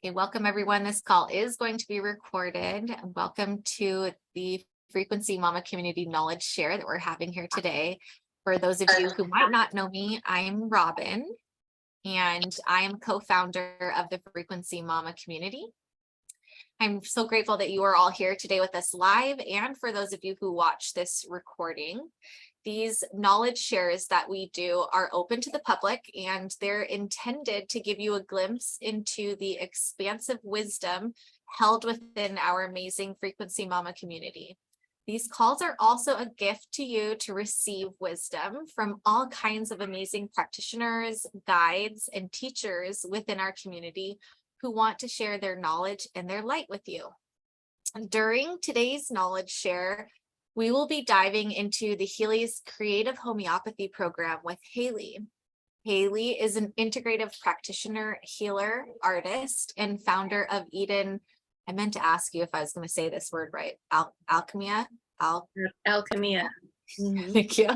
Okay, welcome everyone. This call is going to be recorded. Welcome to the Frequency Mama Community Knowledge Share that we're having here today. For those of you who might not know me, I'm Robin, and I am co-founder of the Frequency Mama community. I'm so grateful that you are all here today with us live, and for those of you who watch this recording. These knowledge shares that we do are open to the public, and they're intended to give you a glimpse into the expansive wisdom held within our amazing Frequency Mama community. These calls are also a gift to you to receive wisdom from all kinds of amazing practitioners, guides, and teachers within our community who want to share their knowledge and their light with you. During today's knowledge share, we will be diving into the Healy's Creative Homeopathy program with Hayley. Hayley is an integrative practitioner, healer, artist, and founder of Eden. I meant to ask you if I was going to say this word right. Alchemia. Alchemia. Thank you.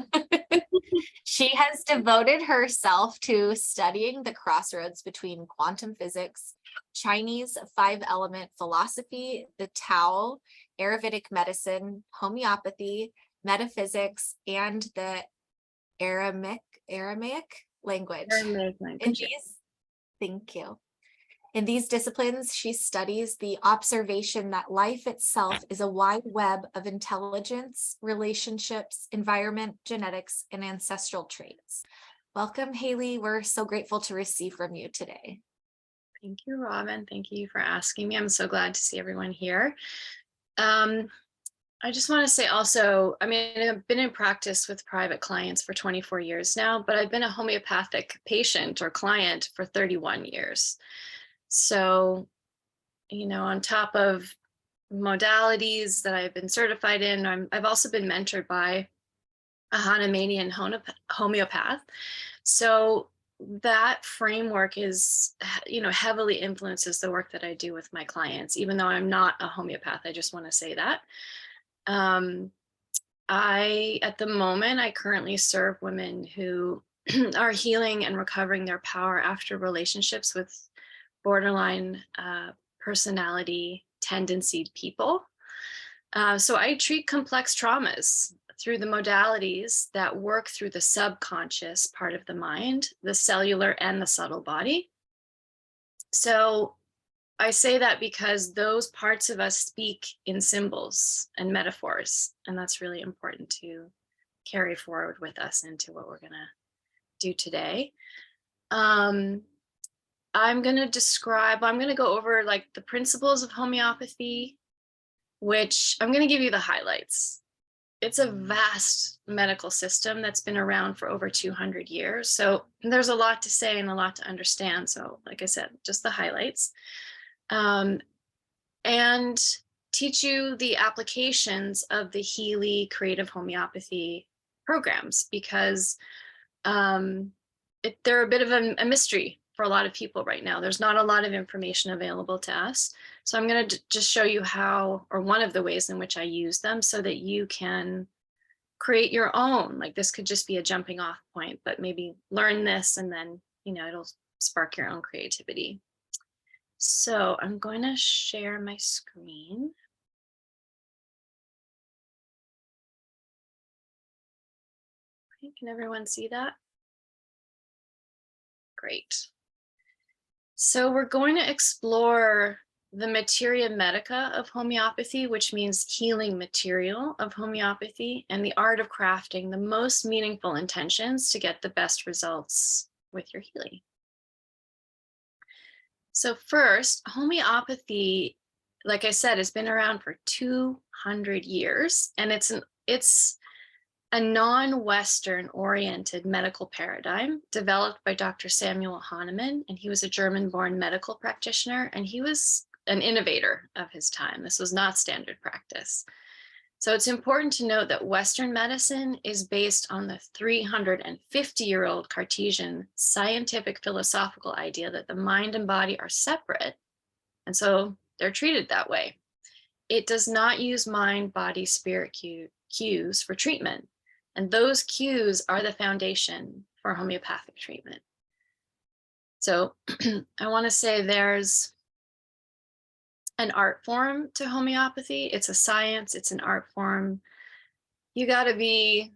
She has devoted herself to studying the crossroads between quantum physics, Chinese five-element philosophy, the Tao, Ayurvedic medicine, homeopathy, metaphysics, and the Aramaic language. Thank you. In these disciplines, she studies the observation that life itself is a wide web of intelligence, relationships, environment, genetics, and ancestral traits. Welcome, Hayley. We're so grateful to receive from you today. Thank you, Robin. Thank you for asking me. I'm so glad to see everyone here. I just want to say also, I mean, I've been in practice with private clients for 24 years now, but I've been a homeopathic patient or client for 31 years. So, you know, on top of modalities that I've been certified in, I've also been mentored by a Hahnemannian homeopath. So that framework is, you know, heavily influences the work that I do with my clients, even though I'm not a homeopath. I just want to say that. At the moment, I currently serve women who are healing and recovering their power after relationships with borderline personality tendency people. So I treat complex traumas through the modalities that work through the subconscious part of the mind, the cellular and the subtle body. So I say that because those parts of us speak in symbols and metaphors, and that's really important to carry forward with us into what we're going to do today. I'm going to go over like the principles of homeopathy, which I'm going to give you the highlights. It's a vast medical system that's been around for over 200 years. So there's a lot to say and a lot to understand. So like I said, just the highlights. And teach you the applications of the Healy Creative Homeopathy programs, because they're a bit of a mystery for a lot of people right now. There's not a lot of information available to us. So I'm going to just show you how, or one of the ways in which I use them so that you can create your own. Like this could just be a jumping off point, but maybe learn this and then, you know, it'll spark your own creativity. So I'm going to share my screen. Okay, can everyone see that? Great. So we're going to explore the materia medica of homeopathy, which means healing material of homeopathy, and the art of crafting the most meaningful intentions to get the best results with your healing. So first, homeopathy, like I said, has been around for 200 years, and it's a non-Western oriented medical paradigm developed by Dr. Samuel Hahnemann, and he was a German-born medical practitioner, and he was an innovator of his time. This was not standard practice. So it's important to note that Western medicine is based on the 350-year-old Cartesian scientific philosophical idea that the mind and body are separate, and so they're treated that way. It does not use mind, body, spirit cues for treatment. And those cues are the foundation for homeopathic treatment. So I want to say there's an art form to homeopathy. It's a science, it's an art form. You got to be,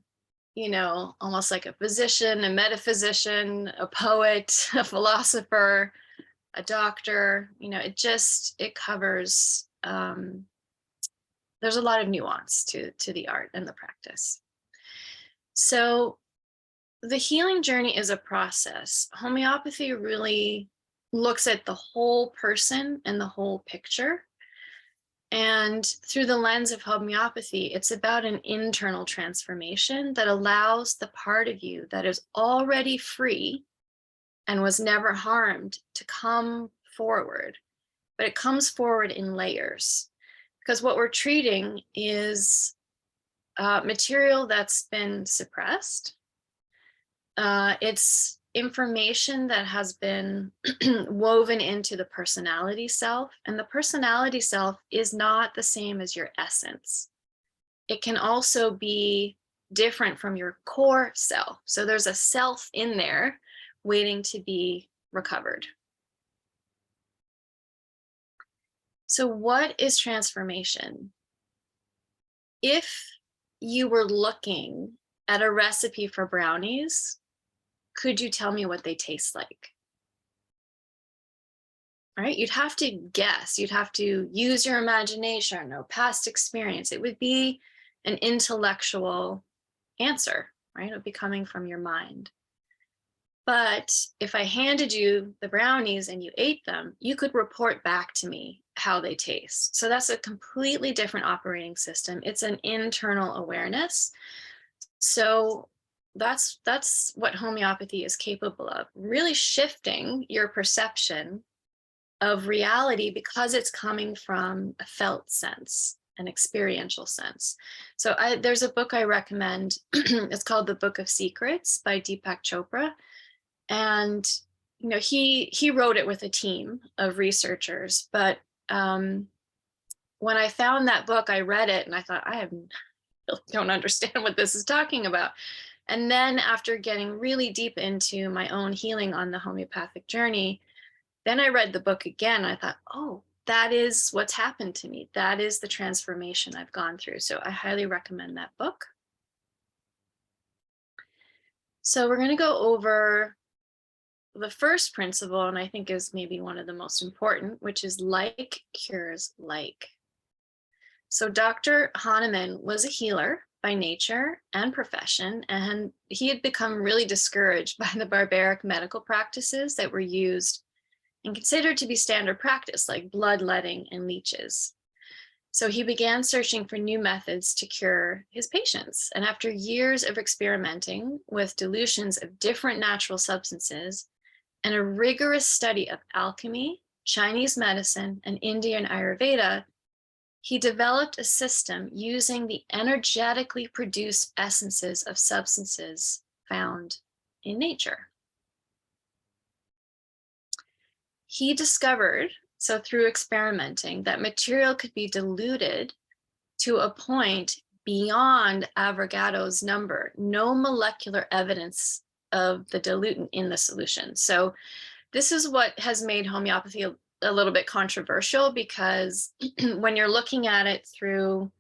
almost like a physician, a metaphysician, a poet, a philosopher, a doctor. It covers, there's a lot of nuance to the art and the practice. So the healing journey is a process. Homeopathy really looks at the whole person and the whole picture. And through the lens of homeopathy, it's about an internal transformation that allows the part of you that is already free and was never harmed to come forward. But it comes forward in layers, because what we're treating is material that's been suppressed. It's information that has been woven into the personality self, and the personality self is not the same as your essence. It can also be different from your core self. So there's a self in there waiting to be recovered. So what is transformation? If you were looking at a recipe for brownies, could you tell me what they taste like? All right, you'd have to guess, you'd have to use your imagination or past experience. It would be an intellectual answer, right? It would be coming from your mind. But if I handed you the brownies and you ate them, you could report back to me how they taste. So that's a completely different operating system. It's an internal awareness. So that's what homeopathy is capable of, really shifting your perception of reality because it's coming from a felt sense, an experiential sense. So there's a book I recommend. It's called The Book of Secrets by Deepak Chopra. And he wrote it with a team of researchers. But when I found that book, I read it and I thought, I don't understand what this is talking about. And then after getting really deep into my own healing on the homeopathic journey, then I read the book again. I thought, oh, that is what's happened to me. That is the transformation I've gone through. So I highly recommend that book. So we're going to go over the first principle, and I think is maybe one of the most important, which is like cures like. So Dr. Hahnemann was a healer by nature and profession, and he had become really discouraged by the barbaric medical practices that were used and considered to be standard practice, like bloodletting and leeches. So he began searching for new methods to cure his patients. And after years of experimenting with dilutions of different natural substances and a rigorous study of alchemy, Chinese medicine, and Indian Ayurveda, he developed a system using the energetically produced essences of substances found in nature. He discovered, so through experimenting, that material could be diluted to a point beyond Avogadro's number, no molecular evidence of the dilutant in the solution. So this is what has made homeopathy a little bit controversial, because when you're looking at it through,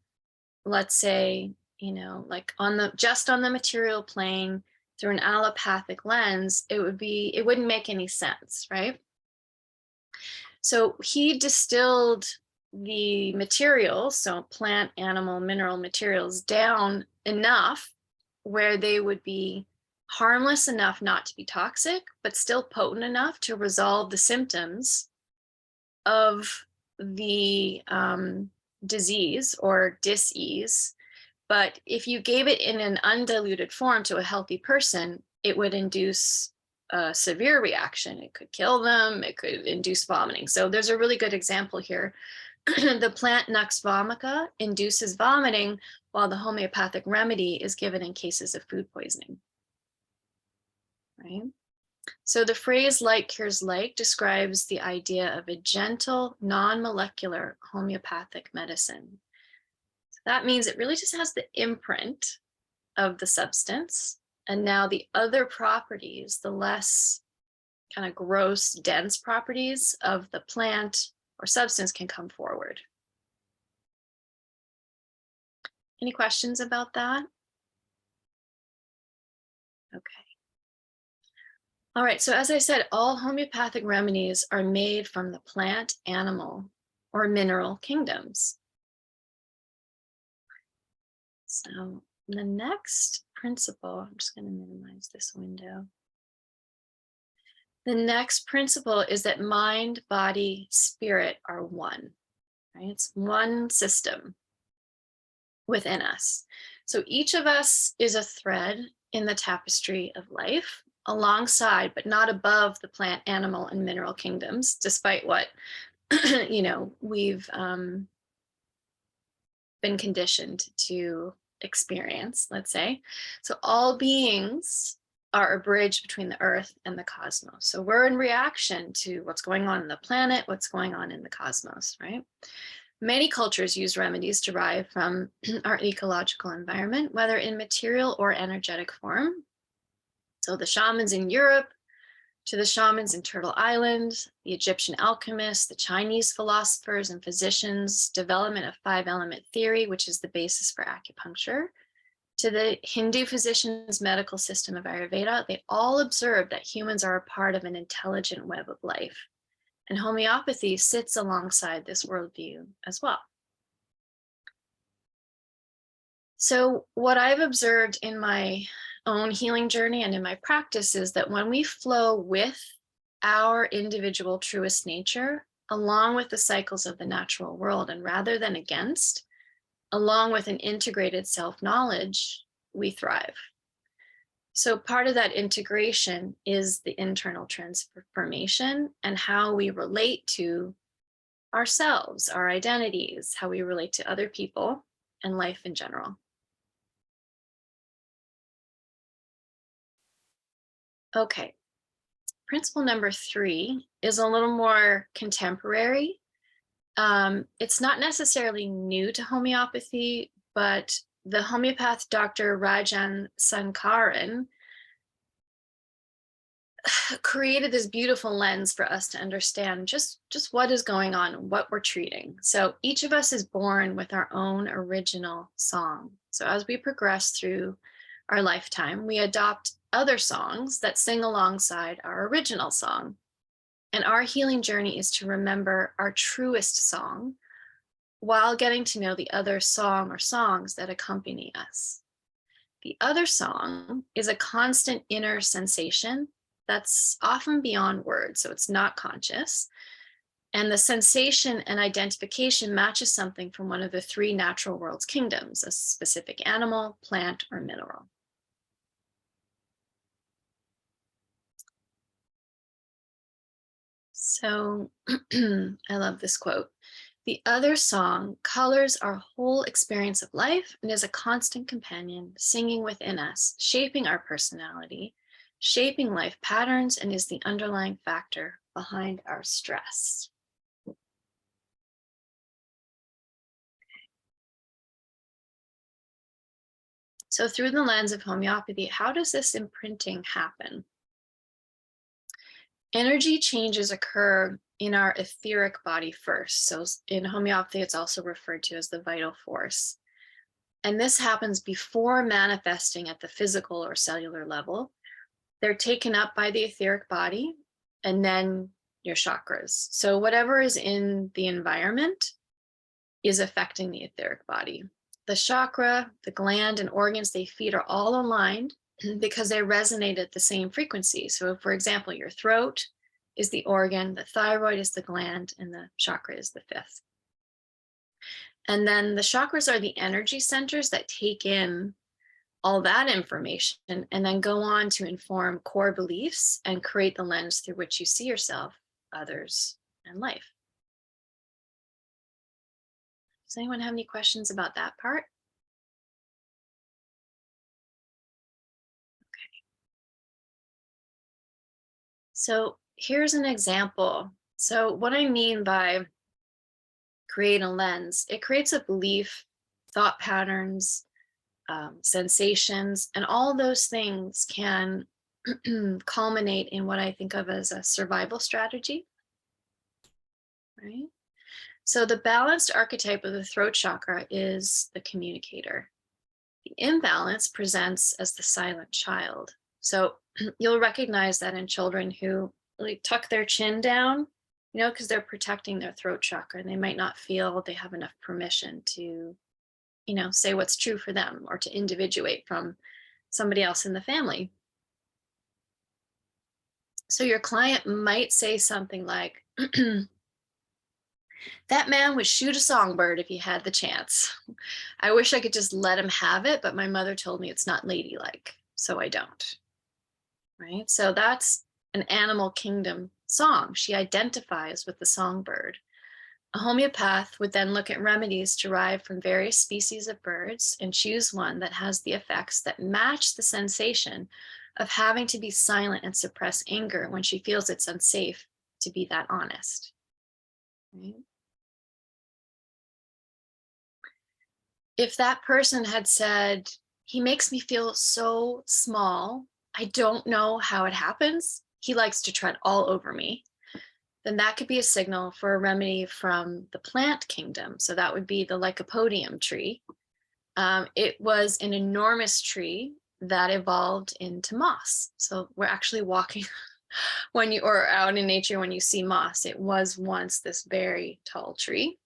let's say, like just on the material plane through an allopathic lens, it wouldn't make any sense, right? So he distilled the materials, so plant, animal, mineral materials, down enough where they would be harmless enough not to be toxic, but still potent enough to resolve the symptoms of the disease or dis-ease. But if you gave it in an undiluted form to a healthy person, it would induce a severe reaction. It could kill them. It could induce vomiting. So there's a really good example here. The plant Nux vomica induces vomiting, while the homeopathic remedy is given in cases of food poisoning. Right? So the phrase like cures like describes the idea of a gentle, non-molecular homeopathic medicine. So that means it really just has the imprint of the substance, and now the other properties, the less kind of gross, dense properties of the plant or substance can come forward. Any questions about that? Okay. All right, so as I said, all homeopathic remedies are made from the plant, animal, or mineral kingdoms. So the next principle, I'm just going to minimize this window. The next principle is that mind, body, spirit are one, right? It's one system within us. So each of us is a thread in the tapestry of life, alongside, but not above the plant, animal, and mineral kingdoms, despite what, we've been conditioned to experience, let's say. So all beings are a bridge between the earth and the cosmos. So we're in reaction to what's going on in the planet, what's going on in the cosmos, right? Many cultures use remedies derived from our ecological environment, whether in material or energetic form. So the shamans in Europe, to the shamans in Turtle Island, the Egyptian alchemists, the Chinese philosophers and physicians, development of 5-element theory, which is the basis for acupuncture, to the Hindu physicians' medical system of Ayurveda, they all observe that humans are a part of an intelligent web of life. And homeopathy sits alongside this worldview as well. So what I've observed in my own healing journey and in my practice is that when we flow with our individual truest nature, along with the cycles of the natural world, and rather than against, along with an integrated self-knowledge, we thrive. So part of that integration is the internal transformation and how we relate to ourselves, our identities, how we relate to other people and life in general. Okay, principle number 3 is a little more contemporary. It's not necessarily new to homeopathy, but the homeopath Dr. Rajan Sankaran created this beautiful lens for us to understand just what is going on, what we're treating. So each of us is born with our own original song. So as we progress through our lifetime, we adopt other songs that sing alongside our original song. And our healing journey is to remember our truest song while getting to know the other song or songs that accompany us. The other song is a constant inner sensation that's often beyond words, so it's not conscious. And the sensation and identification matches something from one of the 3 natural world's kingdoms, a specific animal, plant, or mineral. So I love this quote. The other song colors our whole experience of life and is a constant companion, singing within us, shaping our personality, shaping life patterns, and is the underlying factor behind our stress. So through the lens of homeopathy, how does this imprinting happen? Energy changes occur in our etheric body first. So in homeopathy, it's also referred to as the vital force. And this happens before manifesting at the physical or cellular level. They're taken up by the etheric body and then your chakras. So whatever is in the environment is affecting the etheric body. The chakra, the gland, and organs they feed are all aligned because they resonate at the same frequency. So for example, your throat is the organ, the thyroid is the gland, and the chakra is the 5th. And then the chakras are the energy centers that take in all that information and then go on to inform core beliefs and create the lens through which you see yourself, others, and life. Does anyone have any questions about that part? Okay. So here's an example. So what I mean by create a lens, it creates a belief, thought patterns, sensations, and all those things can culminate in what I think of as a survival strategy, right? So the balanced archetype of the throat chakra is the communicator. The imbalance presents as the silent child. So you'll recognize that in children who like tuck their chin down, because they're protecting their throat chakra and they might not feel they have enough permission to, say what's true for them or to individuate from somebody else in the family. So your client might say something like, that man would shoot a songbird if he had the chance. I wish I could just let him have it, but my mother told me it's not ladylike, so I don't. Right? So that's an animal kingdom song. She identifies with the songbird. A homeopath would then look at remedies derived from various species of birds and choose one that has the effects that match the sensation of having to be silent and suppress anger when she feels it's unsafe to be that honest. Right? If that person had said, he makes me feel so small, I don't know how it happens, he likes to tread all over me, then that could be a signal for a remedy from the plant kingdom. So that would be the Lycopodium tree. It was an enormous tree that evolved into moss. So we're actually walking when you or out in nature when you see moss, it was once this very tall tree.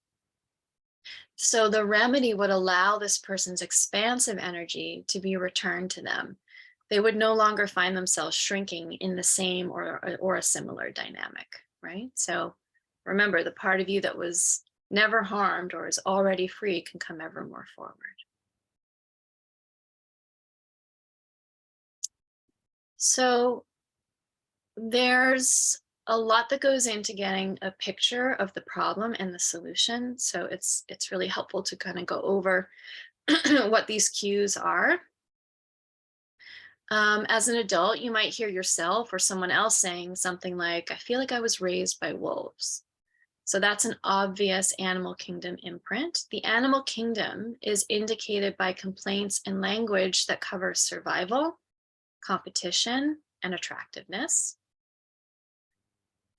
So the remedy would allow this person's expansive energy to be returned to them. They would no longer find themselves shrinking in the same or a similar dynamic, right? So remember, the part of you that was never harmed or is already free can come ever more forward. So there's a lot that goes into getting a picture of the problem and the solution. So it's really helpful to kind of go over what these cues are. As an adult, you might hear yourself or someone else saying something like, I feel like I was raised by wolves. So that's an obvious animal kingdom imprint. The animal kingdom is indicated by complaints and language that covers survival, competition, and attractiveness.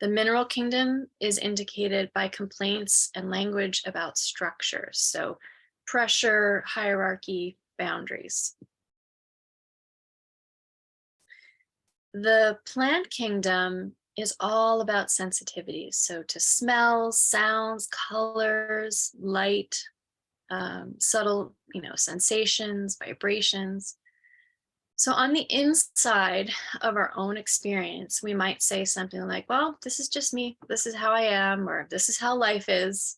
The mineral kingdom is indicated by complaints and language about structures. So pressure, hierarchy, boundaries. The plant kingdom is all about sensitivities. So to smells, sounds, colors, light, subtle, sensations, vibrations. So on the inside of our own experience, we might say something like, well, this is just me. This is how I am, or this is how life is.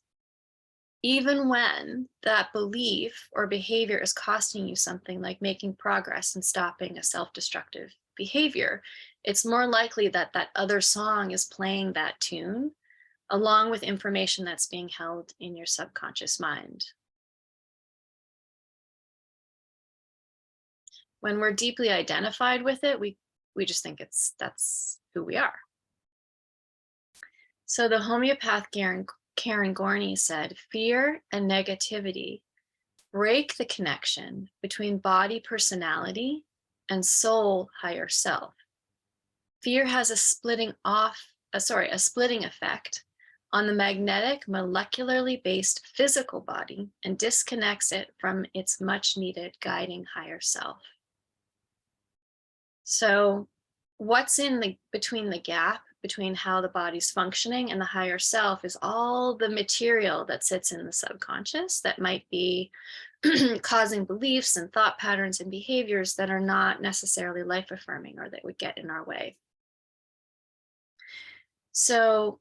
Even when that belief or behavior is costing you something like making progress and stopping a self-destructive behavior, it's more likely that that other song is playing that tune along with information that's being held in your subconscious mind. When we're deeply identified with it, we just think that's who we are. So the homeopath Karen Gorney said, fear and negativity break the connection between body personality and soul higher self. Fear has a splitting effect on the magnetic, molecularly based physical body and disconnects it from its much needed guiding higher self. So what's between the gap between how the body's functioning and the higher self is all the material that sits in the subconscious that might be causing beliefs and thought patterns and behaviors that are not necessarily life affirming or that would get in our way. So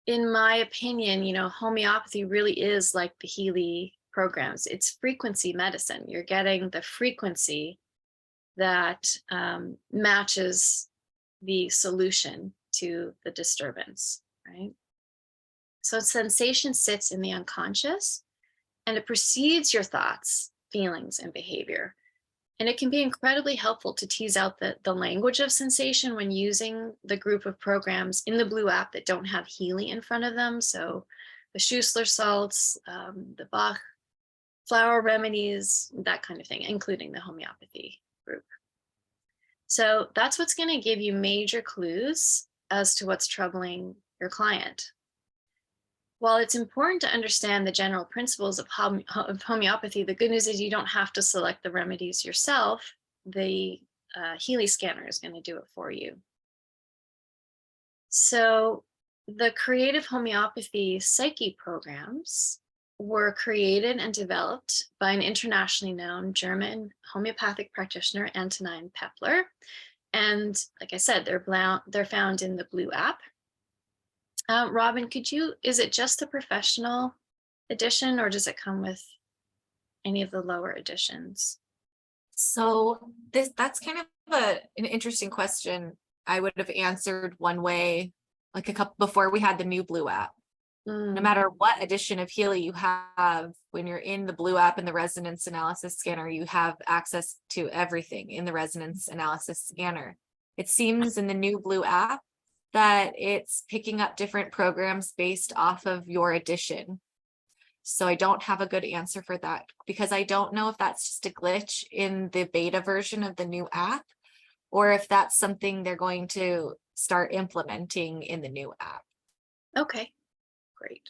in my opinion, homeopathy really is like the Healy programs. It's frequency medicine. You're getting the frequency that matches the solution to the disturbance, right? So sensation sits in the unconscious and it precedes your thoughts, feelings, and behavior. And it can be incredibly helpful to tease out the language of sensation when using the group of programs in the Blue app that don't have Healy in front of them. So the Schussler salts, the Bach flower remedies, that kind of thing, including the homeopathy group. So that's what's going to give you major clues as to what's troubling your client. While it's important to understand the general principles of homeopathy, the good news is you don't have to select the remedies yourself. The Healy scanner is going to do it for you. So the creative homeopathy psyche programs were created and developed by an internationally known German homeopathic practitioner, Antonin Pepler. And like I said, they're found in the Blue app. Robin, is it just the professional edition, or does it come with any of the lower editions? So that's kind of an interesting question. I would have answered one way, like a couple before we had the new Blue app. No matter what edition of Healy you have, when you're in the Blue app and the resonance analysis scanner, you have access to everything in the resonance analysis scanner. It seems in the new Blue app that it's picking up different programs based off of your edition. So I don't have a good answer for that because I don't know if that's just a glitch in the beta version of the new app or if that's something they're going to start implementing in the new app. Okay, great.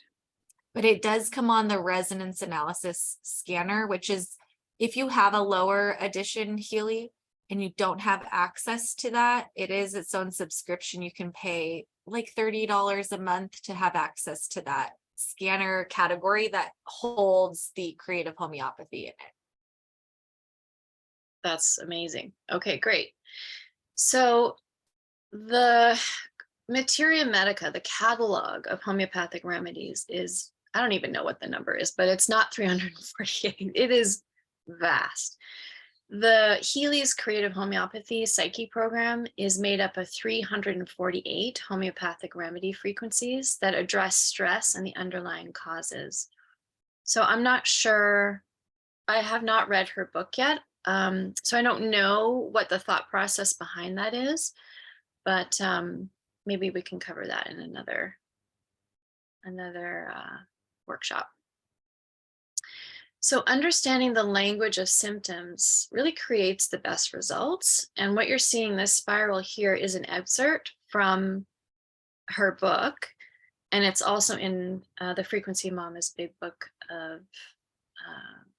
But it does come on the resonance analysis scanner, which is if you have a lower edition Healy and you don't have access to that, it is its own subscription. You can pay like $30 a month to have access to that scanner category that holds the creative homeopathy in it. That's amazing. Okay, great. So the Materia Medica, the catalog of homeopathic remedies is, I don't even know what the number is, but it's not 348. It is vast. The Healy's Creative Homeopathy Psyche program is made up of 348 homeopathic remedy frequencies that address stress and the underlying causes. So I'm not sure, I have not read her book yet, so I don't know what the thought process behind that is, but maybe we can cover that in another workshop. So understanding the language of symptoms really creates the best results. And what you're seeing, this spiral here, is an excerpt from her book. And it's also in the Frequency Mama's Big Book of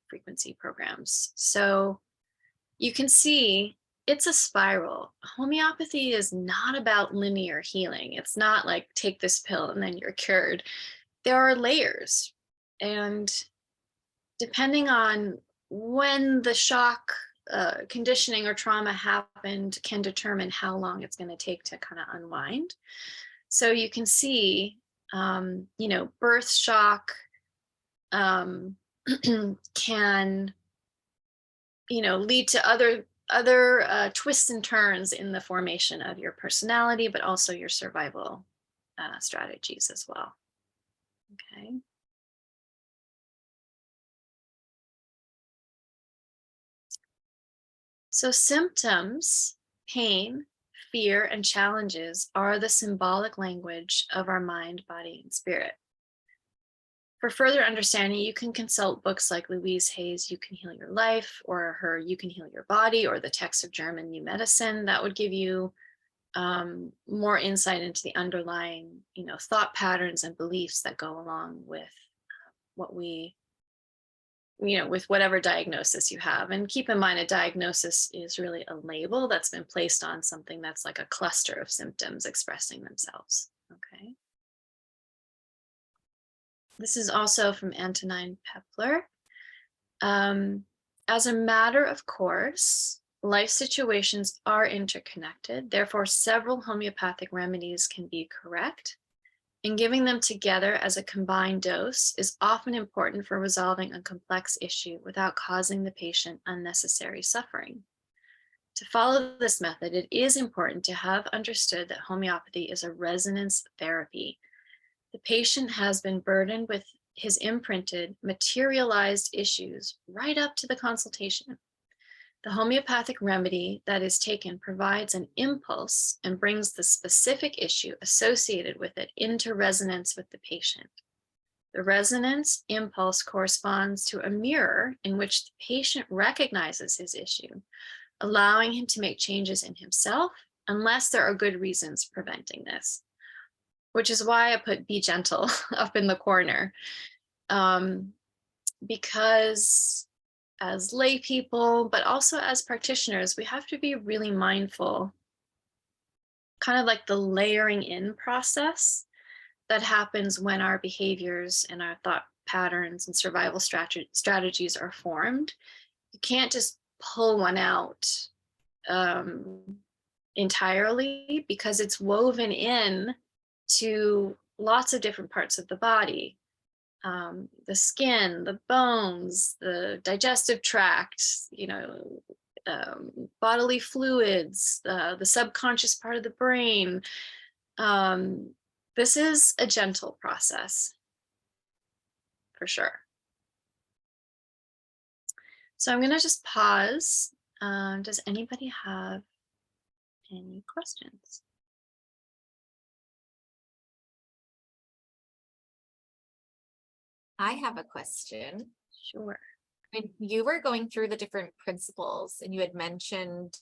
Frequency Programs. So you can see it's a spiral. Homeopathy is not about linear healing. It's not like take this pill and then you're cured. There are layers. And depending on when the shock, conditioning, or trauma happened, can determine how long it's going to take to kind of unwind. So you can see, birth shock can, lead to other twists and turns in the formation of your personality, but also your survival strategies as well. Okay. So symptoms, pain, fear, and challenges are the symbolic language of our mind, body, and spirit. For further understanding, you can consult books like Louise Hay's You Can Heal Your Life, or her You Can Heal Your Body, or the text of German New Medicine. That would give you more insight into the underlying, thought patterns and beliefs that go along with what we, with whatever diagnosis you have. And keep in mind, a diagnosis is really a label that's been placed on something that's like a cluster of symptoms expressing themselves. Okay. This is also from Antonin Pepler. As a matter of course, life situations are interconnected. Therefore, several homeopathic remedies can be correct. And giving them together as a combined dose is often important for resolving a complex issue without causing the patient unnecessary suffering. To follow this method, it is important to have understood that homeopathy is a resonance therapy. The patient has been burdened with his imprinted, materialized issues right up to the consultation. The homeopathic remedy that is taken provides an impulse and brings the specific issue associated with it into resonance with the patient. The resonance impulse corresponds to a mirror in which the patient recognizes his issue, allowing him to make changes in himself, unless there are good reasons preventing this. which is why I put be gentle up in the corner. Because as lay people, but also as practitioners, we have to be really mindful, kind of like the layering in process that happens when our behaviors and our thought patterns and survival strategies are formed. You can't just pull one out entirely, because it's woven in to lots of different parts of the body. The skin, the bones, the digestive tract, bodily fluids, the subconscious part of the brain. This is a gentle process, for sure. So I'm going to just pause. Does anybody have any questions? I have a question. Sure. When you were going through the different principles and you had mentioned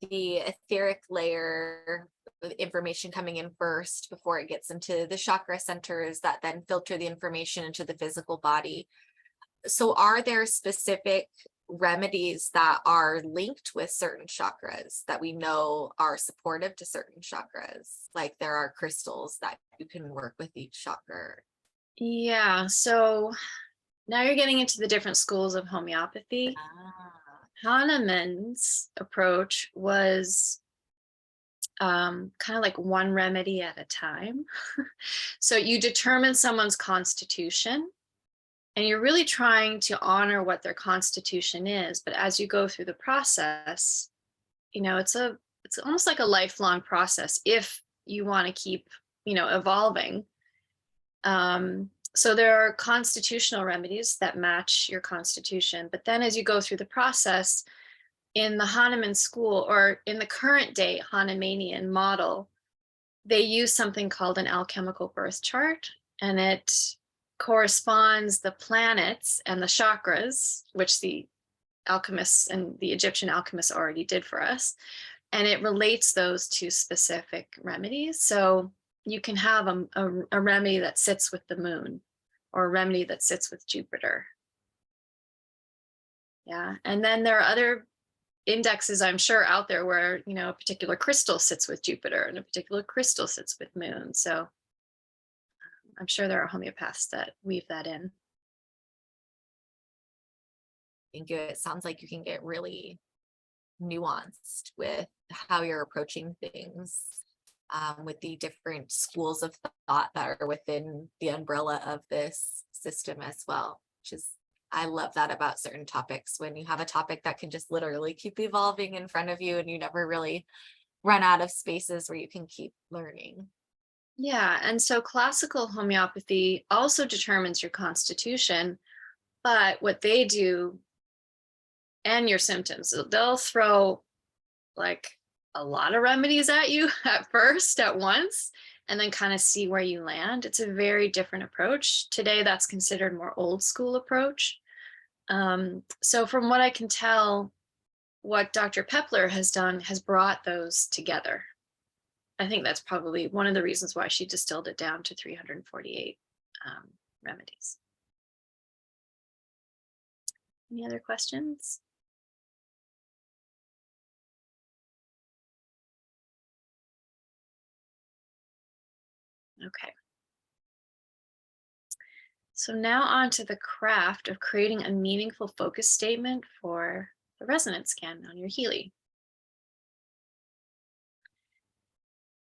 the etheric layer, the information coming in first before it gets into the chakra centers that then filter the information into the physical body. So are there specific remedies that are linked with certain chakras that we know are supportive to certain chakras? Like there are crystals that you can work with each chakra. Yeah. So now you're getting into the different schools of homeopathy. Hahnemann's approach was kind of like one remedy at a time. So you determine someone's constitution, and you're really trying to honor what their constitution is. But as you go through the process, it's almost like a lifelong process if you want to keep, evolving. So there are constitutional remedies that match your constitution. But then as you go through the process, in the Hahnemann school, or in the current day Hahnemannian model, they use something called an alchemical birth chart, and it corresponds the planets and the chakras, which the alchemists and the Egyptian alchemists already did for us, and it relates those to specific remedies. So you can have a remedy that sits with the moon, or a remedy that sits with Jupiter. Yeah, and then there are other indexes, I'm sure, out there where, a particular crystal sits with Jupiter and a particular crystal sits with moon. So I'm sure there are homeopaths that weave that in. Thank you. It sounds like you can get really nuanced with how you're approaching things, with the different schools of thought that are within the umbrella of this system as well, which is, I love that about certain topics, when you have a topic that can just literally keep evolving in front of you and you never really run out of spaces where you can keep learning. Yeah, and so classical homeopathy also determines your constitution, but what they do, and your symptoms, they'll throw like a lot of remedies at you at first, at once, and then kind of see where you land. It's a very different approach. Today, that's considered more old school approach. So from what I can tell, what Dr. Pepler has done has brought those together. I think that's probably one of the reasons why she distilled it down to 348 remedies. Any other questions? Okay. So now on to the craft of creating a meaningful focus statement for the resonance scan on your Healy.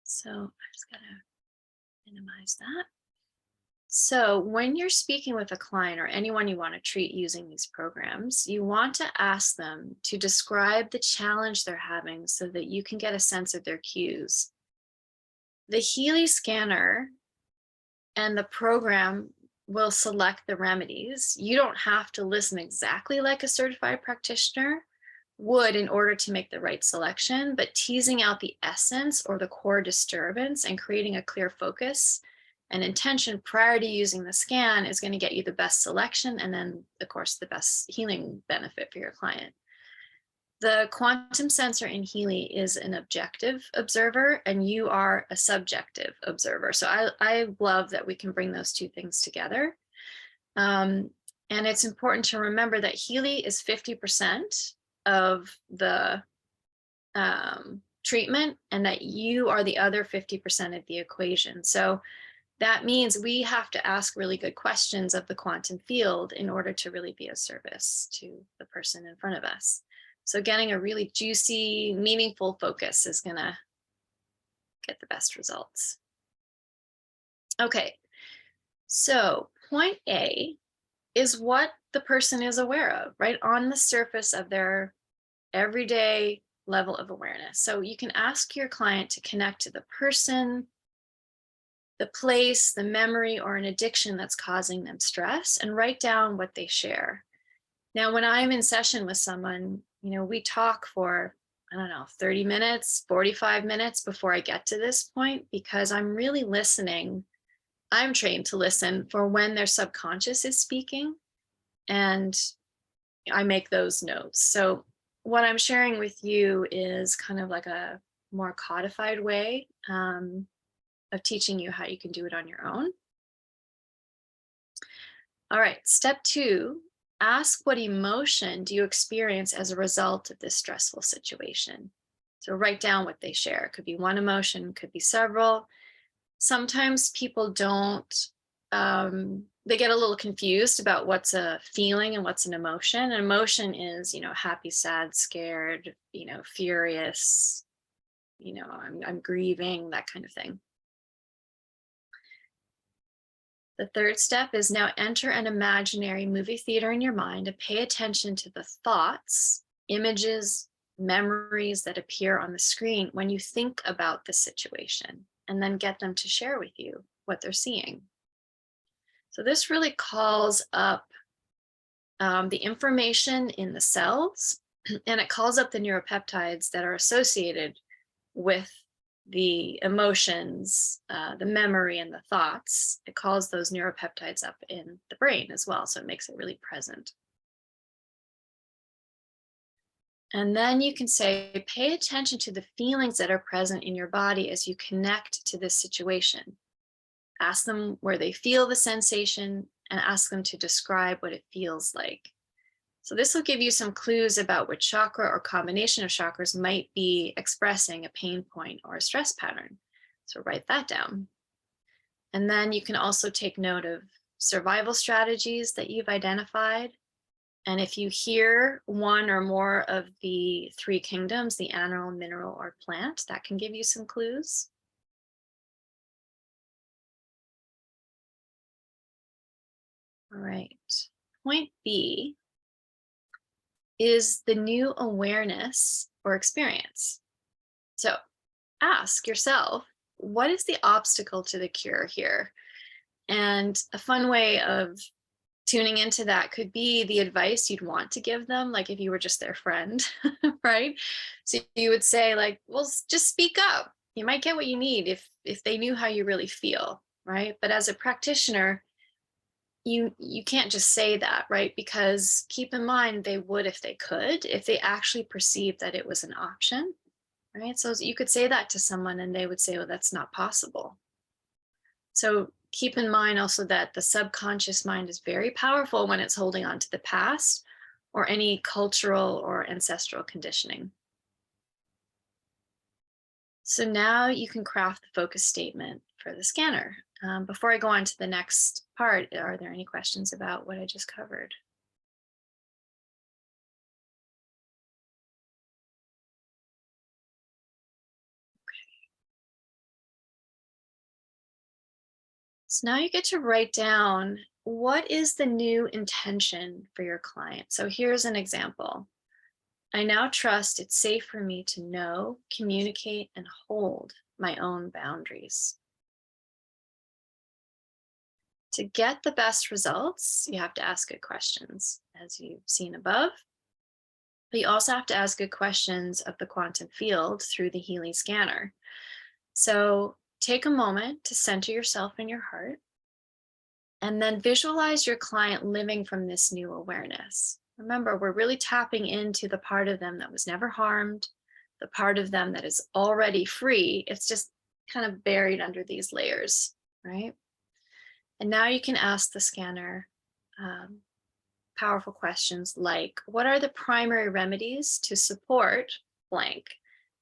So I just gotta minimize that. So when you're speaking with a client or anyone you want to treat using these programs, you want to ask them to describe the challenge they're having so that you can get a sense of their cues. The Healy scanner and the program will select the remedies. You don't have to listen exactly like a certified practitioner would in order to make the right selection, but teasing out the essence or the core disturbance and creating a clear focus and intention prior to using the scan is going to get you the best selection, and then of course the best healing benefit for your client. The quantum sensor in Healy is an objective observer and you are a subjective observer. So I love that we can bring those two things together. And it's important to remember that Healy is 50% of the treatment and that you are the other 50% of the equation. So that means we have to ask really good questions of the quantum field in order to really be of service to the person in front of us. So getting a really juicy, meaningful focus is going to get the best results. Okay, so point A is what the person is aware of, right? On the surface of their everyday level of awareness. So you can ask your client to connect to the person, the place, the memory, or an addiction that's causing them stress, and write down what they share. Now, when I'm in session with someone, we talk for, 30 minutes, 45 minutes before I get to this point, because I'm really listening. I'm trained to listen for when their subconscious is speaking, and I make those notes. So what I'm sharing with you is kind of like a more codified way of teaching you how you can do it on your own. All right, step 2, ask what emotion do you experience as a result of this stressful situation? So write down what they share. It could be one emotion, could be several. Sometimes people don't, they get a little confused about what's a feeling and what's an emotion. An emotion is, happy, sad, scared, furious, I'm grieving, that kind of thing. The third step is now enter an imaginary movie theater in your mind and pay attention to the thoughts, images, memories that appear on the screen when you think about the situation, and then get them to share with you what they're seeing. So this really calls up the information in the cells, and it calls up the neuropeptides that are associated with the emotions, the memory, and the thoughts. It calls those neuropeptides up in the brain as well, so it makes it really present. And then you can say, pay attention to the feelings that are present in your body as you connect to this situation. Ask them where they feel the sensation and ask them to describe what it feels like. So this will give you some clues about which chakra or combination of chakras might be expressing a pain point or a stress pattern. So write that down. And then you can also take note of survival strategies that you've identified. And if you hear one or more of the 3 kingdoms, the animal, mineral, or plant, that can give you some clues. All right, point B is the new awareness or experience. So ask yourself, what is the obstacle to the cure here? And a fun way of tuning into that could be the advice you'd want to give them, like if you were just their friend, right? So you would say like, well, just speak up. You might get what you need if they knew how you really feel, right? But as a practitioner, you can't just say that, right? Because keep in mind, they would if they could, if they actually perceived that it was an option, right? So you could say that to someone and they would say, well, that's not possible. So keep in mind also that the subconscious mind is very powerful when it's holding on to the past or any cultural or ancestral conditioning. So now you can craft the focus statement for the scanner. Before I go on to the next part, are there any questions about what I just covered? So now you get to write down, what is the new intention for your client? So here's an example. I now trust it's safe for me to know, communicate, and hold my own boundaries. To get the best results, you have to ask good questions, as you've seen above. But you also have to ask good questions of the quantum field through the Healy scanner. So take a moment to center yourself in your heart and then visualize your client living from this new awareness. Remember, we're really tapping into the part of them that was never harmed, the part of them that is already free. It's just kind of buried under these layers, right? And now you can ask the scanner um, powerful questions like, what are the primary remedies to support blank?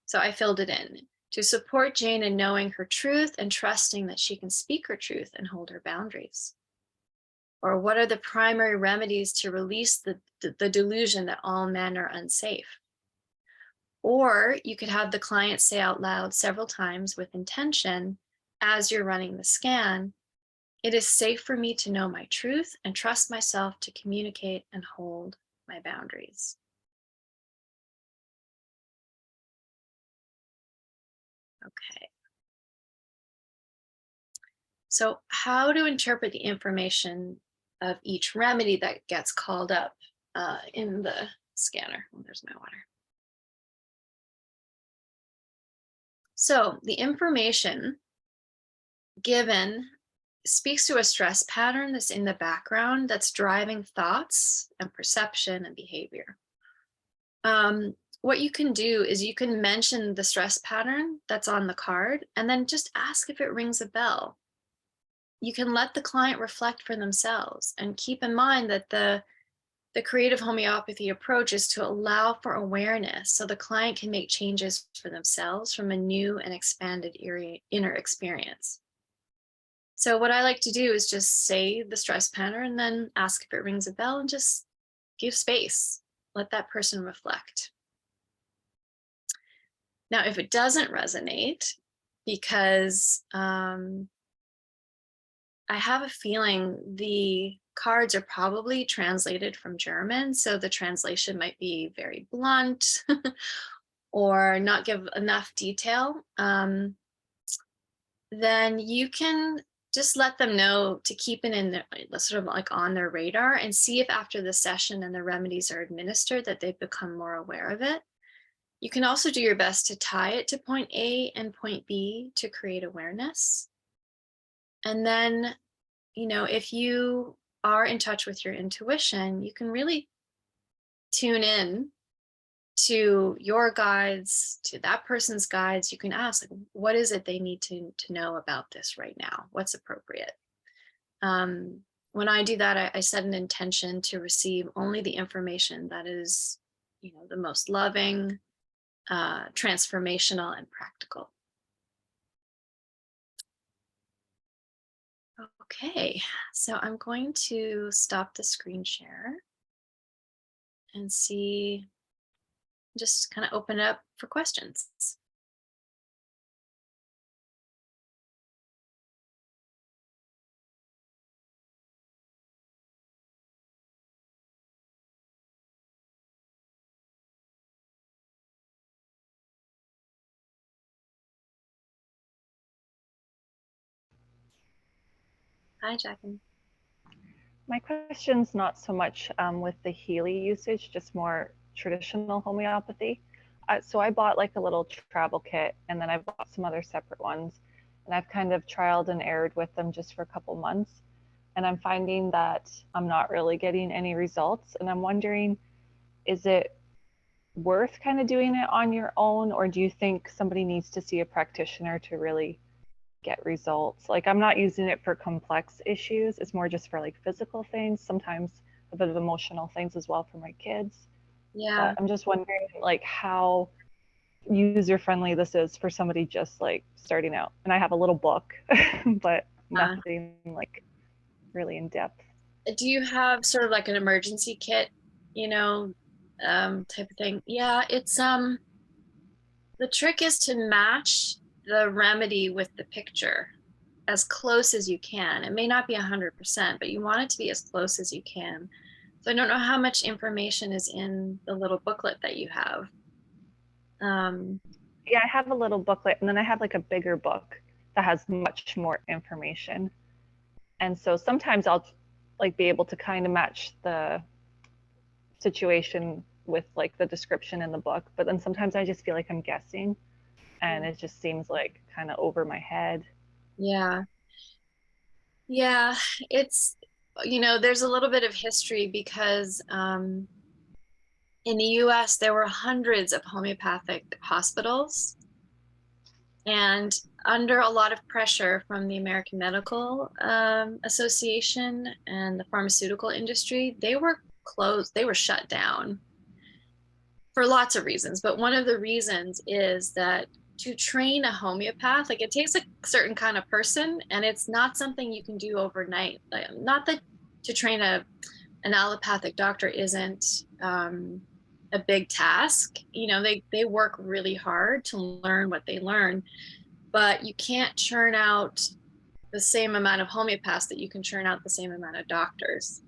So I filled it in. To support Jane in knowing her truth and trusting that she can speak her truth and hold her boundaries. Or what are the primary remedies to release the delusion that all men are unsafe? Or you could have the client say out loud several times with intention as you're running the scan, it is safe for me to know my truth and trust myself to communicate and hold my boundaries. Okay. So, how to interpret the information of each remedy that gets called up in the scanner? Oh, there's my water. So, the information given speaks to a stress pattern that's in the background that's driving thoughts and perception and behavior. What you can do is you can mention the stress pattern that's on the card and then just ask if it rings a bell. You can let the client reflect for themselves and keep in mind that the creative homeopathy approach is to allow for awareness so the client can make changes for themselves from a new and expanded inner experience. So what I like to do is just say the stress pattern and then ask if it rings a bell and just give space. Let that person reflect. Now, if it doesn't resonate, because I have a feeling the cards are probably translated from German, so the translation might be very blunt or not give enough detail, then you can just let them know to keep it in the, sort of like on their radar and see if after the session and the remedies are administered that they've become more aware of it. You can also do your best to tie it to point A and point B to create awareness. And then, if you are in touch with your intuition, you can really tune in to your guides, to that person's guides. You can ask, like, what is it they need to know about this right now? What's appropriate? When I do that, I set an intention to receive only the information that is, the most loving, transformational, and practical. Okay, so I'm going to stop the screen share and see, just kind of open it up for questions. Hi, Jacqueline. My question's not so much with the Healy usage, just more traditional homeopathy. So I bought like a little travel kit, and then I bought some other separate ones, and I've kind of trialed and errored with them just for a couple months, and I'm finding that I'm not really getting any results, and I'm wondering, is it worth kind of doing it on your own, or do you think somebody needs to see a practitioner to really get results? Like, I'm not using it for complex issues. It's more just for like physical things, sometimes a bit of emotional things as well for my kids. Yeah. But I'm just wondering like how user friendly this is for somebody just like starting out. And I have a little book, but nothing like really in depth. Do you have sort of like an emergency kit, type of thing? Yeah, it's the trick is to match the remedy with the picture as close as you can. It may not be 100%, but you want it to be as close as you can. So I don't know how much information is in the little booklet that you have. Yeah, I have a little booklet, and then I have like a bigger book that has much more information. And so sometimes I'll like be able to kind of match the situation with like the description in the book, but then sometimes I just feel like I'm guessing, and it just seems like kind of over my head. Yeah. Yeah, it's, there's a little bit of history because In the US, there were hundreds of homeopathic hospitals, and under a lot of pressure from the American Medical Association and the pharmaceutical industry, they were closed, they were shut down for lots of reasons. But one of the reasons is that to train a homeopath, like it takes a certain kind of person, and it's not something you can do overnight. Like, not that to train an allopathic doctor isn't a big task. You know, they work really hard to learn what they learn, but you can't churn out the same amount of homeopaths that you can churn out the same amount of doctors.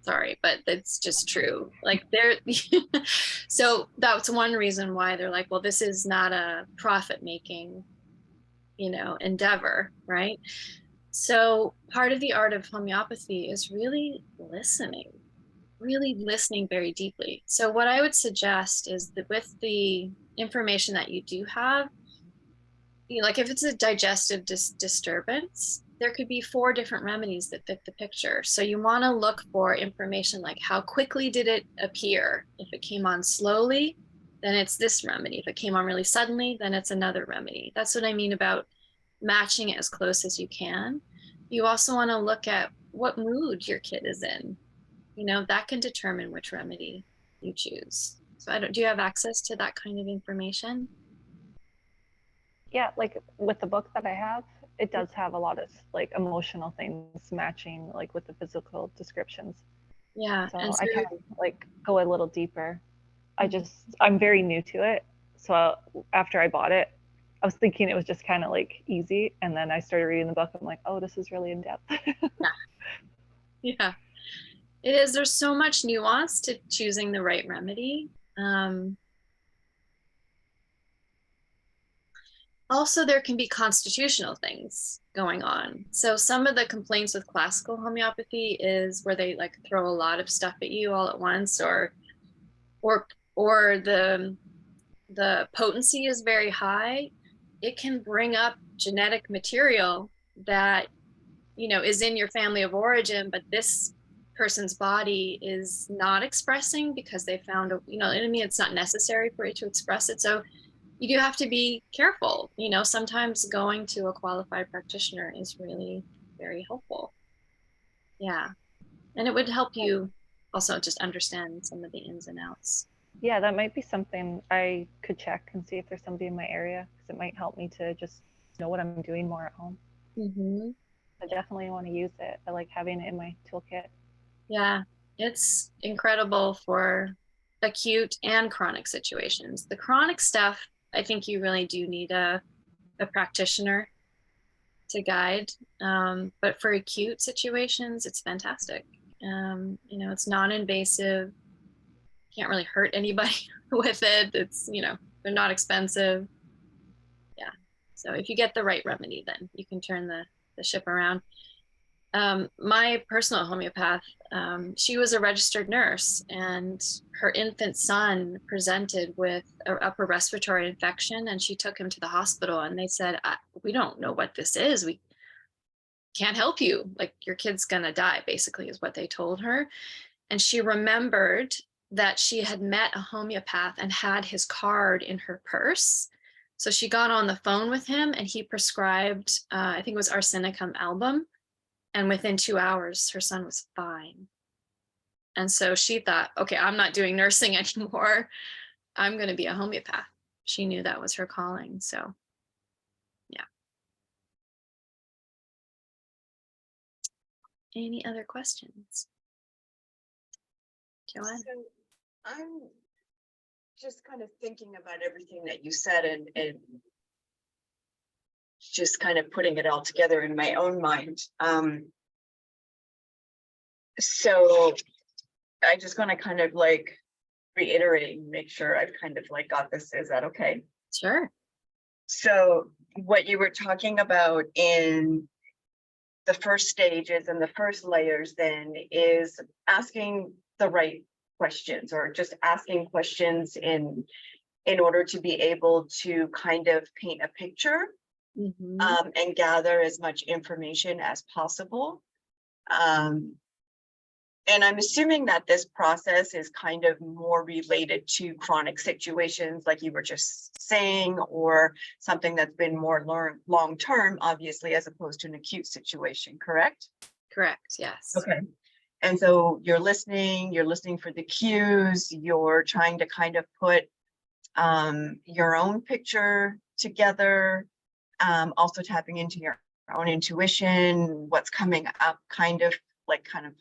Sorry, but it's just true. Like they're so that's one reason why they're like, well, this is not a profit-making, you know, endeavor, right? So part of the art of homeopathy is really listening very deeply. So what I would suggest is that with the information that you do have, you know, like if it's a digestive disturbance, there could be 4 different remedies that fit the picture. So you want to look for information like how quickly did it appear? If it came on slowly, then it's this remedy. If it came on really suddenly, then it's another remedy. That's what I mean about matching it as close as you can. You also want to look at what mood your kid is in. You know, that can determine which remedy you choose. So do you have access to that kind of information? Yeah, like with the book that I have, it does have a lot of like emotional things matching like with the physical descriptions. Yeah. So And so, I can like go a little deeper. I'm very new to it. So after I bought it, I was thinking it was just kind of like easy. And then I started reading the book. I'm like, oh, this is really in depth. yeah, it is. There's so much nuance to choosing the right remedy. Also, there can be constitutional things going on. So some of the complaints with classical homeopathy is where they like throw a lot of stuff at you all at once, or the potency is very high. It can bring up genetic material that, you know, is in your family of origin, but this person's body is not expressing because they found a, you know, I mean, it's not necessary for it to express it. So you do have to be careful. You know, sometimes going to a qualified practitioner is really very helpful. Yeah. And it would help you also just understand some of the ins and outs. Yeah, that might be something I could check and see if there's somebody in my area because it might help me to just know what I'm doing more at home. Mm-hmm. I definitely want to use it. I like having it in my toolkit. Yeah, it's incredible for acute and chronic situations. The chronic stuff, I think you really do need a practitioner to guide. But for acute situations, it's fantastic. You know, it's non-invasive, can't really hurt anybody with it. It's, you know, they're not expensive. Yeah. So if you get the right remedy, then you can turn the ship around. My personal homeopath, she was a registered nurse, and her infant son presented with an upper respiratory infection, and she took him to the hospital, and they said, we don't know what this is. We can't help you. Like, your kid's gonna die, basically, is what they told her. And she remembered that she had met a homeopath and had his card in her purse. So she got on the phone with him, and he prescribed, I think it was arsenicum album. And within 2 hours, her son was fine. And so she thought, okay, I'm not doing nursing anymore. I'm going to be a homeopath. She knew that was her calling. So, yeah. Any other questions? Joanne? So I'm just kind of thinking about everything that you said and just kind of putting it all together in my own mind. So I just want to kind of like reiterate and make sure I've kind of like got this. Is that okay? Sure. So what you were talking about in the first stages and the first layers then is asking the right questions, or just asking questions in order to be able to kind of paint a picture, and gather as much information as possible. And And I'm assuming that this process is kind of more related to chronic situations, like you were just saying, or something that's been more long term, obviously, as opposed to an acute situation, correct? Correct. Yes. Okay. And so you're listening for the cues, you're trying to kind of put your own picture together, also tapping into your own intuition, what's coming up, kind of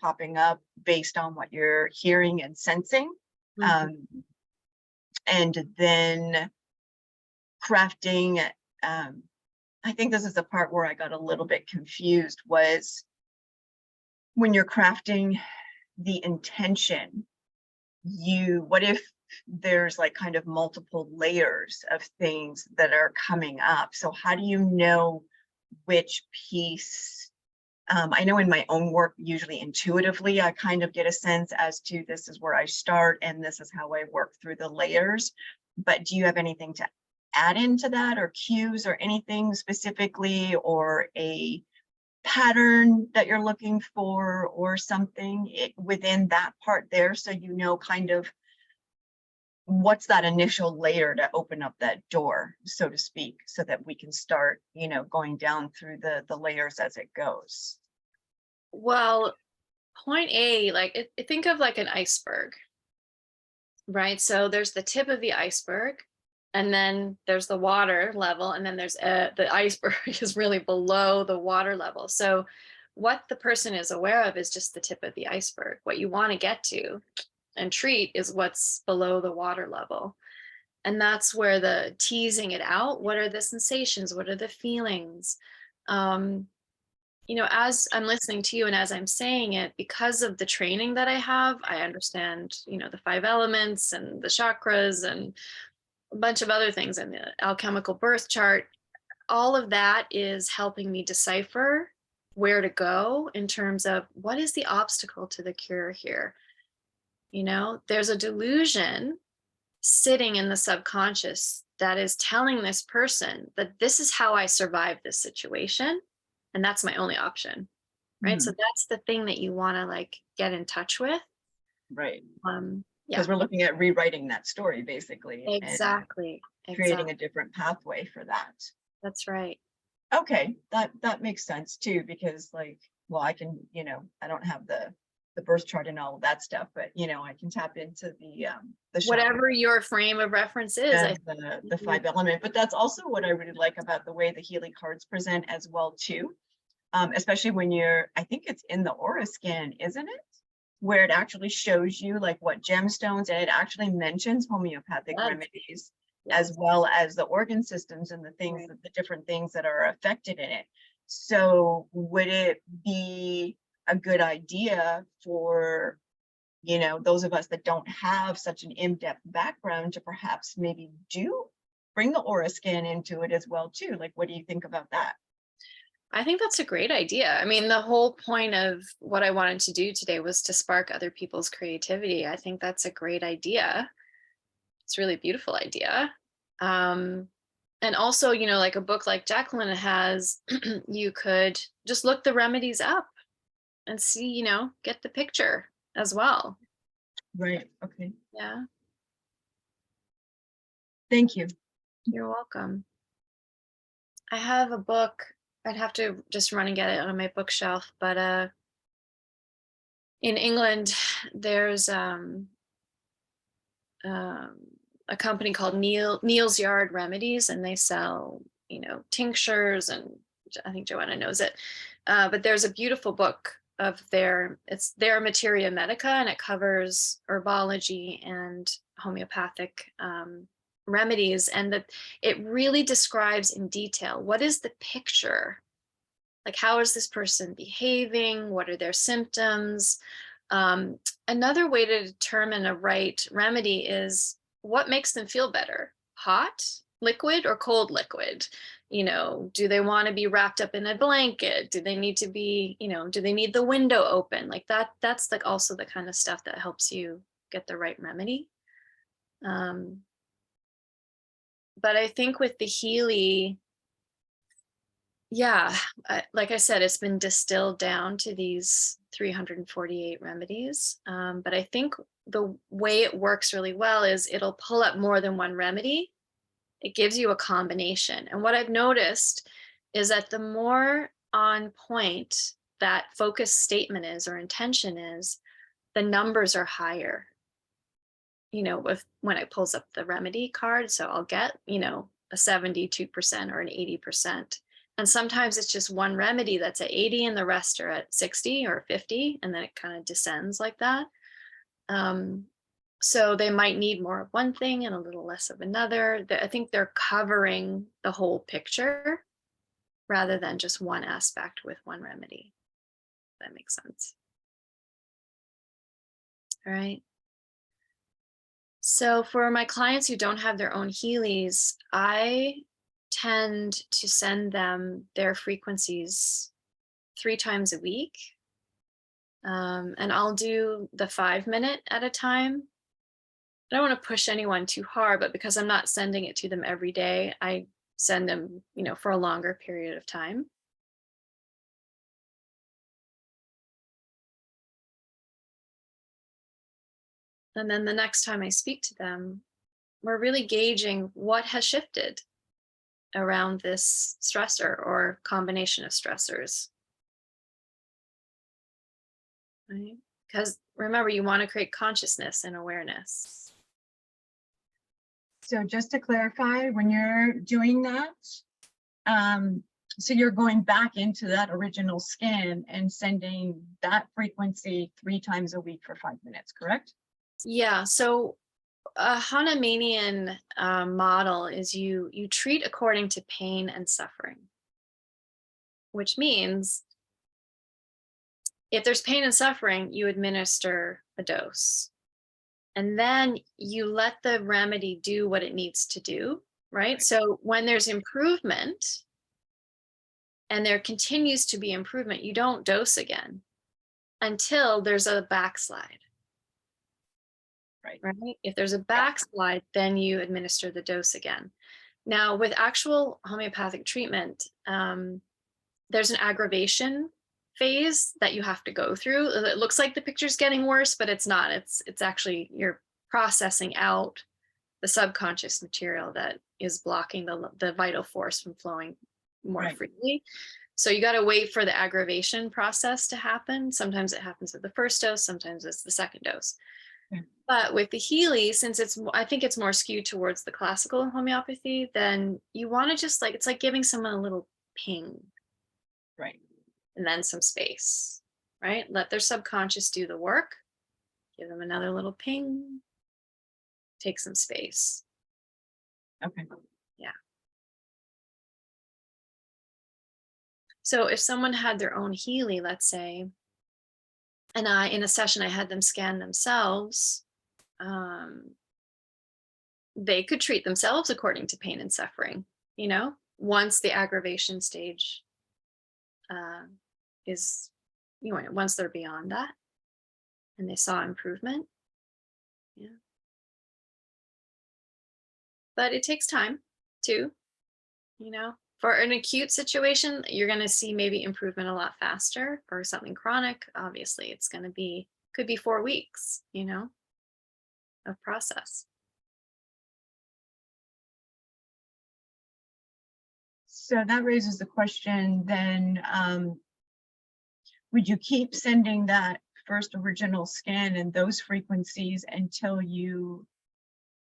popping up based on what you're hearing and sensing. And then crafting, I think this is the part where I got a little bit confused, was when you're crafting the intention, what if there's like kind of multiple layers of things that are coming up? So how do you know which piece? I know in my own work, usually intuitively, I kind of get a sense as to this is where I start and this is how I work through the layers. But do you have anything to add into that, or cues, or anything specifically, or a pattern that you're looking for, or something within that part there, so you know kind of what's that initial layer to open up that door, so to speak, so that we can start, going down through the layers as it goes? Well, point A, like think of like an iceberg, right? So there's the tip of the iceberg, and then there's the water level, and then there's the iceberg is really below the water level. So what the person is aware of is just the tip of the iceberg. What you want to get to and treat is what's below the water level. And that's where the teasing it out. What are the sensations? What are the feelings? As I'm listening to you and as I'm saying it, because of the training that I have, I understand, the 5 elements and the chakras and a bunch of other things, and the alchemical birth chart. All of that is helping me decipher where to go in terms of what is the obstacle to the cure here. There's a delusion sitting in the subconscious that is telling this person that this is how I survive this situation, and that's my only option, right? So that's the thing that you want to get in touch with, right? Yeah, Because we're looking at rewriting that story, basically. Exactly. And creating a different pathway for that. That's right. Okay, that makes sense too, because I can, I don't have the birth chart and all of that stuff, but I can tap into the whatever your frame of reference is, the 5 element. But that's also what I really like about the way the Healy cards present as well too, especially when I think it's in the aura scan, isn't it, where it actually shows you what gemstones, and it actually mentions homeopathic remedies, as well as the organ systems and the things, right, the different things that are affected in it. So would it be a good idea for, those of us that don't have such an in-depth background to perhaps maybe bring the aura scan into it as well too? What do you think about that? I think that's a great idea. I mean, the whole point of what I wanted to do today was to spark other people's creativity. I think that's a great idea. It's a really beautiful idea. And also, like a book like Jacqueline has, you could just look the remedies up and see, get the picture as well. Right. Okay. Yeah. Thank you. You're welcome. I have a book. I'd have to just run and get it on my bookshelf, but in England, there's a company called Neil's Yard Remedies, and they sell, tinctures, and I think Joanna knows it. But there's a beautiful book of it's their Materia Medica, and it covers herbology and homeopathic remedies, and that it really describes in detail what is the picture, how is this person behaving, what are their symptoms. Another way to determine a right remedy is what makes them feel better, hot liquid or cold liquid. Do they want to be wrapped up in a blanket? Do they need to be, do they need the window open? That's also the kind of stuff that helps you get the right remedy. But I think with the Healy, Yeah, like I said, it's been distilled down to these 348 remedies. But I think the way it works really well is it'll pull up more than one remedy. It gives you a combination. And what I've noticed is that the more on point that focus statement is or intention is, the numbers are higher. When it pulls up the remedy card. So I'll get, a 72% or an 80%. And sometimes it's just one remedy that's at 80 and the rest are at 60 or 50. And then it kind of descends like that. So they might need more of one thing and a little less of another. I think they're covering the whole picture rather than just one aspect with one remedy. If that makes sense. All right. So for my clients who don't have their own Healys, I tend to send them their frequencies 3 times a week. And I'll do the 5-minute at a time. I don't want to push anyone too hard, but because I'm not sending it to them every day, I send them, for a longer period of time. And then the next time I speak to them, we're really gauging what has shifted around this stressor or combination of stressors. Right? Because remember, you want to create consciousness and awareness. So just to clarify, when you're doing that, so you're going back into that original scan and sending that frequency 3 times a week for 5 minutes, correct? Yeah. So a Hahnemannian model is you treat according to pain and suffering, which means if there's pain and suffering, you administer a dose. And then you let the remedy do what it needs to do, right? So when there's improvement and there continues to be improvement, you don't dose again until there's a backslide. Right? If there's a backslide, then you administer the dose again. Now, with actual homeopathic treatment, there's an aggravation phase that you have to go through. It looks like the picture's getting worse, but it's not. It's actually you're processing out the subconscious material that is blocking the vital force from flowing more freely. So you got to wait for the aggravation process to happen. Sometimes it happens with the first dose, sometimes it's the second dose. But with the Healy, since I think it's more skewed towards the classical homeopathy, then you want to just it's like giving someone a little ping. Right. And then some space, right? Let their subconscious do the work. Give them another little ping. Take some space. Okay. Yeah. So if someone had their own Healy, let's say, and in a session I had them scan themselves, they could treat themselves according to pain and suffering, once the aggravation stage is, once they're beyond that and they saw improvement. Yeah. But it takes time too, for an acute situation, you're going to see maybe improvement a lot faster. For something chronic, obviously it's going to could be 4 weeks, of process. So that raises the question then, would you keep sending that first original scan and those frequencies until you,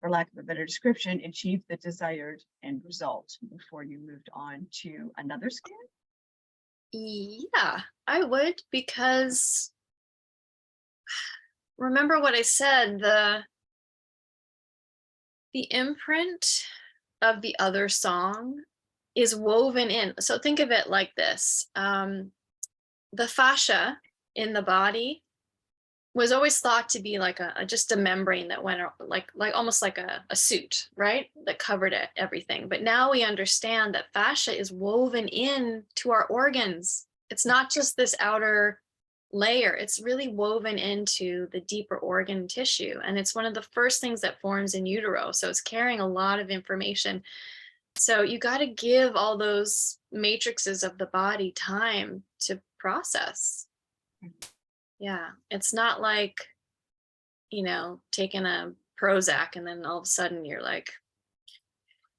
for lack of a better description, achieved the desired end result before you moved on to another scan? Yeah, I would, because remember what I said, the imprint of the other song is woven in. So think of it like this. The fascia in the body was always thought to be like just a membrane that went like almost like a suit, right? That covered everything. But now we understand that fascia is woven in to our organs. It's not just this outer layer. It's really woven into the deeper organ tissue. And it's one of the first things that forms in utero. So it's carrying a lot of information. So you got to give all those matrices of the body time to process. Yeah, it's not like, taking a Prozac and then all of a sudden you're like,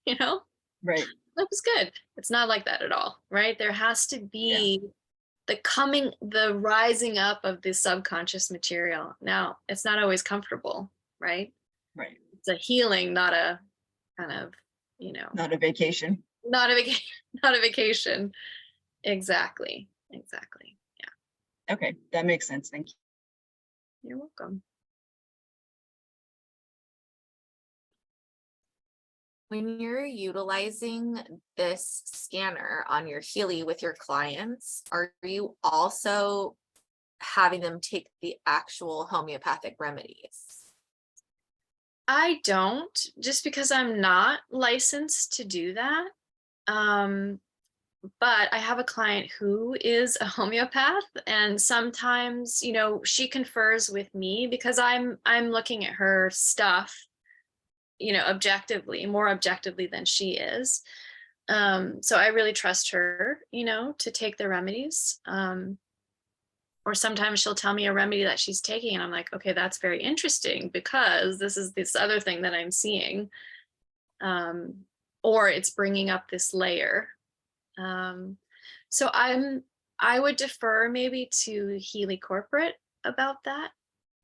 Right. that was good. It's not like that at all, right? There has to be the rising up of the subconscious material. Now, it's not always comfortable, right? Right. It's a healing, not a kind of, Not a vacation. not a vacation, not a vacation. Exactly. Yeah. Okay, that makes sense. Thank you. You're welcome. When you're utilizing this scanner on your Healy with your clients, are you also having them take the actual homeopathic remedies? I don't, just because I'm not licensed to do that. But I have a client who is a homeopath, and sometimes, she confers with me because I'm looking at her stuff, objectively, more objectively than she is. So I really trust her, to take the remedies. Or sometimes she'll tell me a remedy that she's taking, and I'm like, okay, that's very interesting because this is this other thing that I'm seeing. Or it's bringing up this layer. So I would defer maybe to Healy Corporate about that.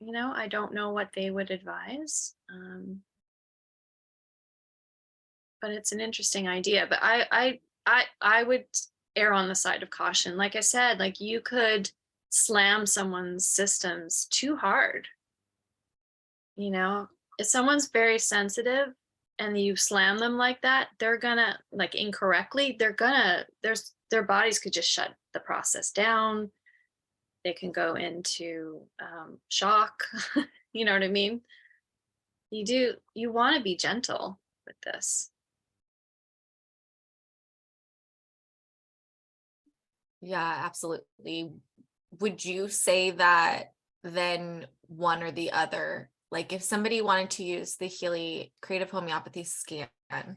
I don't know what they would advise. But it's an interesting idea. But I would err on the side of caution. Like I said, like you could slam someone's systems too hard. If someone's very sensitive and you slam them like that, they're gonna, like, incorrectly, their bodies could just shut the process down. They can go into shock. You know what I mean? You want to be gentle with this. Yeah, absolutely. Would you say that then one or the other, like if somebody wanted to use the Healy Creative Homeopathy scan to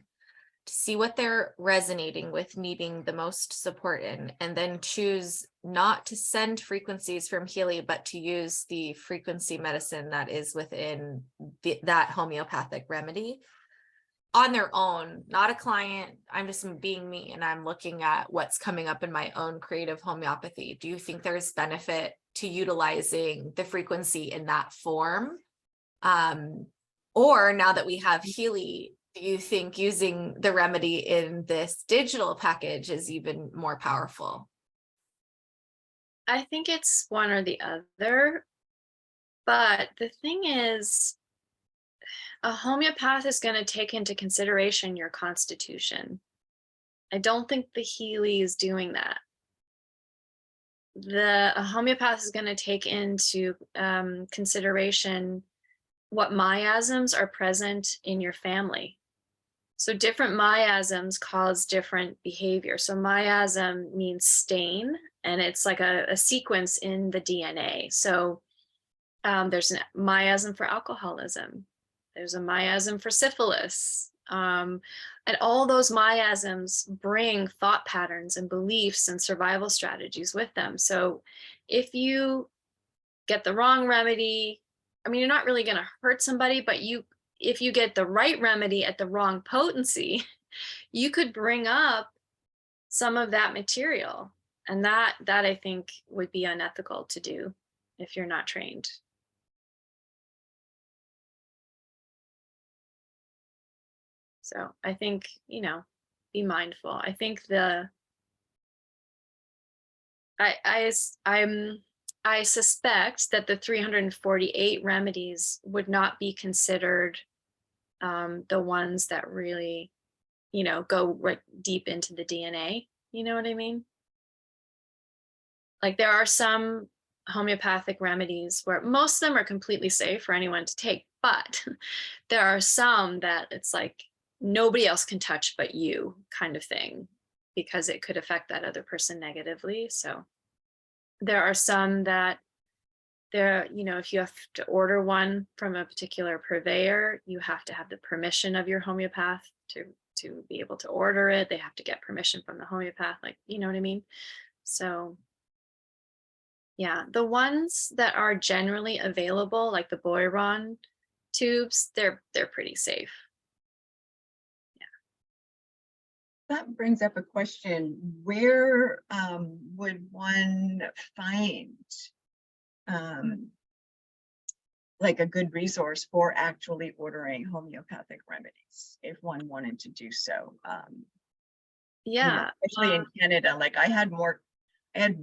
see what they're resonating with, needing the most support in, and then choose not to send frequencies from Healy, but to use the frequency medicine that is within that homeopathic remedy on their own, not a client, I'm just being me and I'm looking at what's coming up in my own creative homeopathy. Do you think there's benefit to utilizing the frequency in that form? Or now that we have Healy, do you think using the remedy in this digital package is even more powerful? I think it's one or the other. But the thing is, a homeopath is going to take into consideration your constitution. I don't think the Healy is doing that. A homeopath is going to take into consideration what miasms are present in your family. So different miasms cause different behavior. So miasm means stain, and it's like a sequence in the DNA. So there's a miasm for alcoholism. There's a miasm for syphilis. And all those miasms bring thought patterns and beliefs and survival strategies with them. So if you get the wrong remedy, I mean, you're not really going to hurt somebody, but if you get the right remedy at the wrong potency, you could bring up some of that material. And that I think would be unethical to do if you're not trained. So I think, be mindful. I think I suspect that the 348 remedies would not be considered the ones that really, go right deep into the DNA. You know what I mean? Like there are some homeopathic remedies where most of them are completely safe for anyone to take, but there are some that it's like nobody else can touch but you, kind of thing, because it could affect that other person negatively. So there are some that if you have to order one from a particular purveyor, you have to have the permission of your homeopath to be able to order it. They have to get permission from the homeopath, like, you know what I mean? So yeah, the ones that are generally available, like the Boiron tubes, they're pretty safe. That brings up a question. Where would one find like a good resource for actually ordering homeopathic remedies if one wanted to do so? You know, Yeah. especially in Canada, like I had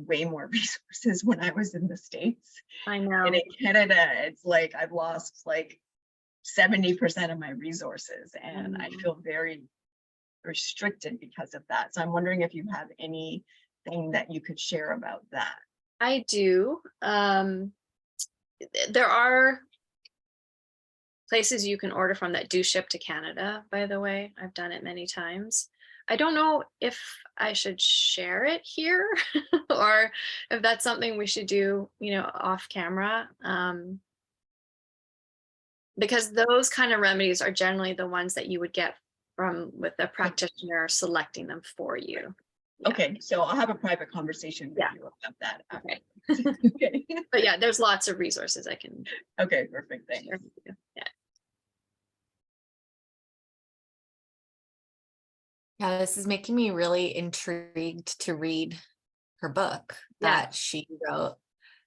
way more resources when I was in the States. I And know. in Canada, it's like I've lost like 70% of my resources, and I feel very restricted because of that. So I'm wondering if you have anything that you could share about that. I do. There are places you can order from that do ship to Canada, by the way. I've done it many times. I don't know if I should share it here or if that's something we should do, off camera. Because those kind of remedies are generally the ones that you would get with a practitioner selecting them for you. Yeah. Okay, so I'll have a private conversation with you about that. Okay. Okay. But yeah, there's lots of resources I can Okay, perfect. Thanks. share with you. Yeah. Yeah, this is making me really intrigued to read her book that she wrote.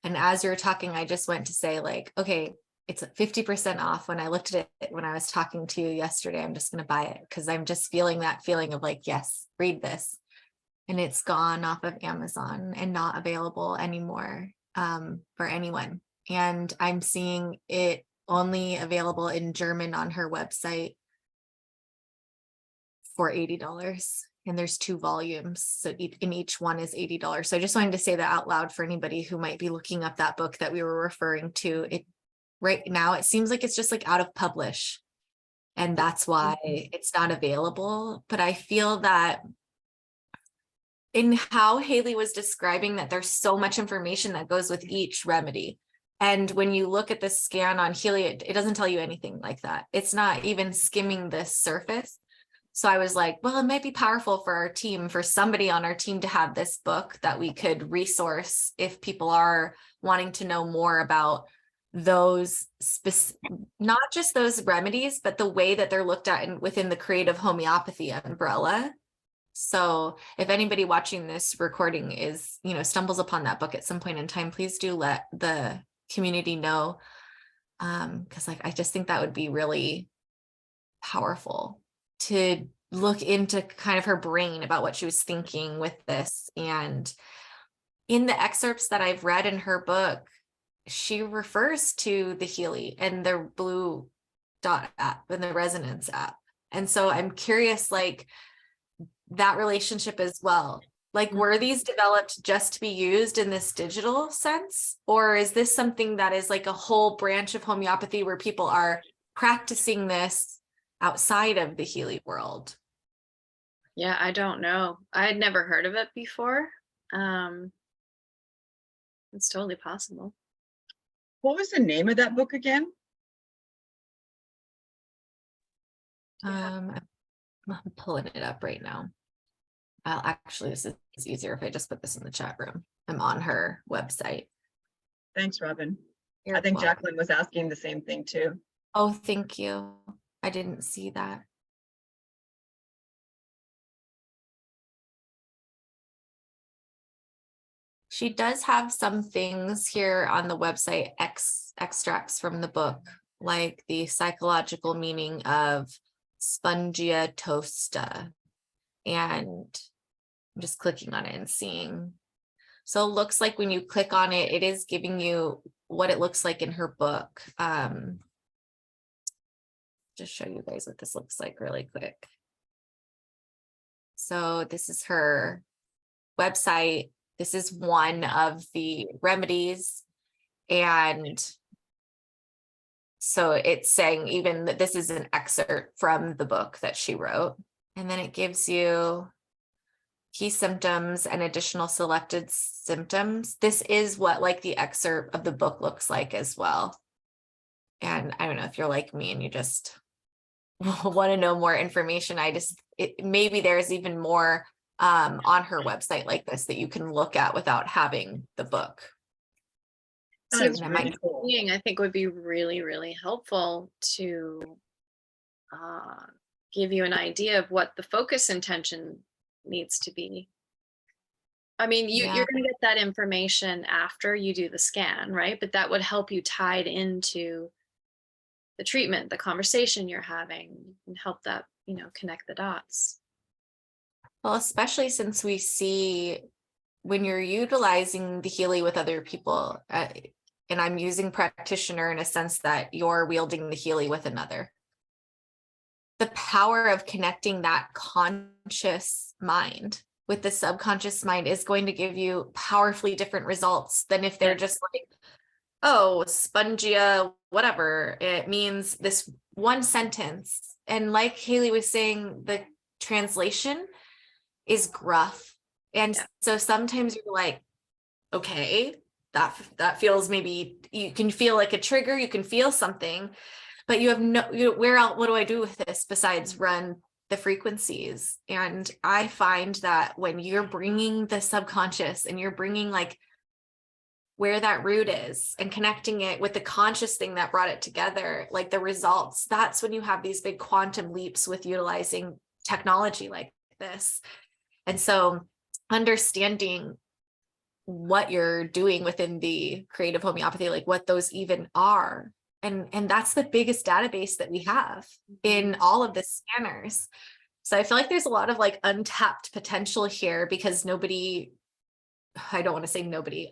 And as you're talking, I just went to say, like, okay, it's 50% off. When I looked at it, when I was talking to you yesterday, I'm just going to buy it because I'm just feeling that feeling of like, yes, read this. And it's gone off of Amazon and not available anymore for anyone. And I'm seeing it only available in German on her website for $80. And there's 2 volumes. So in each one is $80. So I just wanted to say that out loud for anybody who might be looking up that book that we were referring to. It right now, it seems like it's just like out of publish. And that's why it's not available. But I feel that in how Hayley was describing that there's so much information that goes with each remedy. And when you look at the scan on Healy, it doesn't tell you anything like that. It's not even skimming the surface. So I was like, well, it might be powerful for our team, for somebody on our team to have this book that we could resource if people are wanting to know more about those, not just those remedies, but the way that they're looked at within the creative homeopathy umbrella. So if anybody watching this recording is, stumbles upon that book at some point in time, please do let the community know. Because I just think that would be really powerful to look into kind of her brain about what she was thinking with this. And in the excerpts that I've read in her book, she refers to the Healy and the Blue Dot app and the Resonance app. And so I'm curious, like, that relationship as well. Like, were these developed just to be used in this digital sense? Or is this something that is like a whole branch of homeopathy where people are practicing this outside of the Healy world? Yeah, I don't know. I had never heard of it before. It's totally possible. What was the name of that book again? I'm pulling it up right now. Actually, this is easier if I just put this in the chat room. I'm on her website. Thanks, Robin. You're I think welcome. Jacqueline was asking the same thing too. Oh, thank you. I didn't see that. She does have some things here on the website, extracts from the book, like the psychological meaning of spongia tosta. And I'm just clicking on it and seeing. So it looks like when you click on it, it is giving you what it looks like in her book. Just show you guys what this looks like really quick. So this is her website. This is one of the remedies. And so it's saying even that this is an excerpt from the book that she wrote. And then it gives you key symptoms and additional selected symptoms. This is what like the excerpt of the book looks like as well. And I don't know if you're like me and you just want to know more information, maybe there's even more on her website like this that you can look at without having the book. Oh, See, that's that really might- cool. reading, I think, would be really, really helpful to give you an idea of what the focus intention needs to be. I mean, Yeah. you're going to get that information after you do the scan, right? But that would help you tie it into the treatment, the conversation you're having, and help that, connect the dots. Well, especially since we see when you're utilizing the Healy with other people, and I'm using practitioner in a sense that you're wielding the Healy with another. The power of connecting that conscious mind with the subconscious mind is going to give you powerfully different results than if they're just like, oh, spongia, whatever. It means this one sentence. And like Hayley was saying, the translation is gruff. And so sometimes you're like, okay, that feels, maybe you can feel like a trigger, you can feel something, but you have where else, what do I do with this besides run the frequencies? And I find that when you're bringing the subconscious and you're bringing like where that root is and connecting it with the conscious thing that brought it together, like the results, that's when you have these big quantum leaps with utilizing technology like this. And so understanding what you're doing within the creative homeopathy, like what those even are. And that's the biggest database that we have in all of the scanners. So I feel like there's a lot of like untapped potential here because nobody, I don't want to say nobody,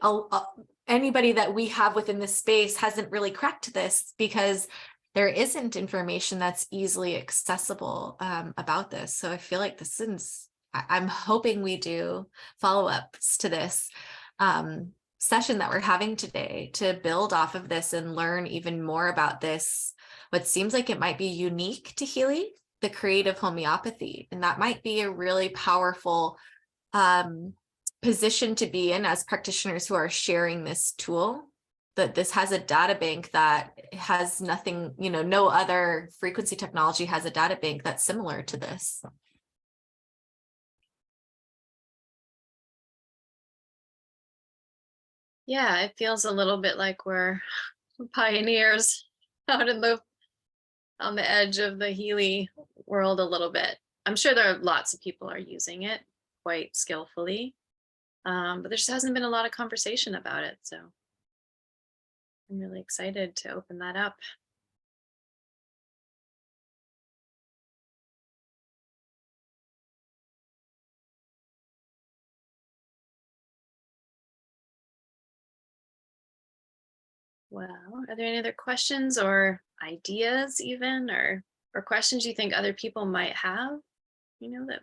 anybody that we have within this space hasn't really cracked this because there isn't information that's easily accessible about this. So I feel like this is, I'm hoping we do follow-ups to this session that we're having today to build off of this and learn even more about this, what seems like it might be unique to Healy, the creative homeopathy. And that might be a really powerful position to be in as practitioners who are sharing this tool, that this has a data bank that has nothing, no other frequency technology has a data bank that's similar to this. Yeah, it feels a little bit like we're pioneers out on the edge of the Healy world a little bit. I'm sure there are lots of people are using it quite skillfully, but there just hasn't been a lot of conversation about it. So I'm really excited to open that up. Well, are there any other questions or ideas even, or questions you think other people might have, that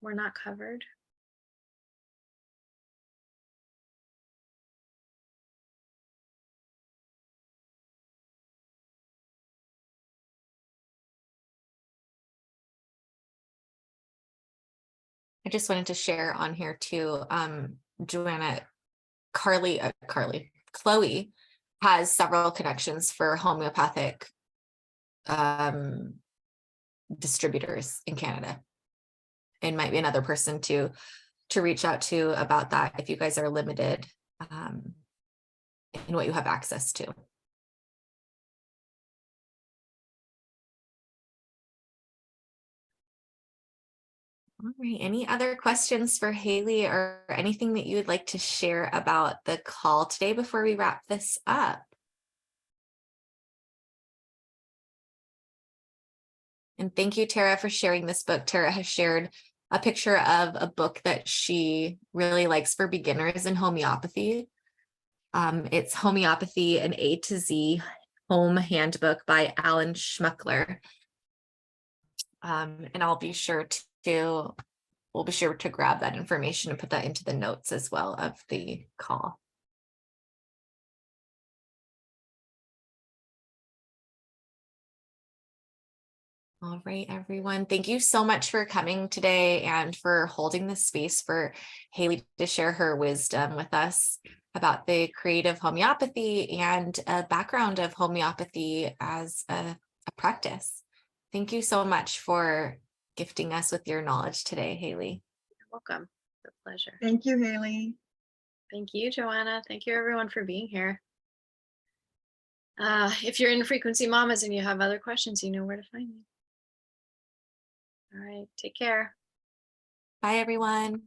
were not covered? I just wanted to share on here too, Chloe has several connections for homeopathic distributors in Canada, and might be another person to reach out to about that if you guys are limited in what you have access to. All right, any other questions for Hayley or anything that you would like to share about the call today before we wrap this up? And thank you, Tara, for sharing this book. Tara has shared a picture of a book that she really likes for beginners in homeopathy. It's Homeopathy, an A to Z Home Handbook by Alan Schmuckler. And we'll be sure to grab that information and put that into the notes as well of the call. All right, everyone. Thank you so much for coming today and for holding the space for Hayley to share her wisdom with us about the creative homeopathy and a background of homeopathy as a practice. Thank you so much for gifting us with your knowledge today, Hayley. You're welcome. It's a pleasure. Thank you, Hayley. Thank you, Joanna. Thank you, everyone, for being here. If you're in Frequency Mamas and you have other questions, you know where to find me. All right, take care. Bye, everyone.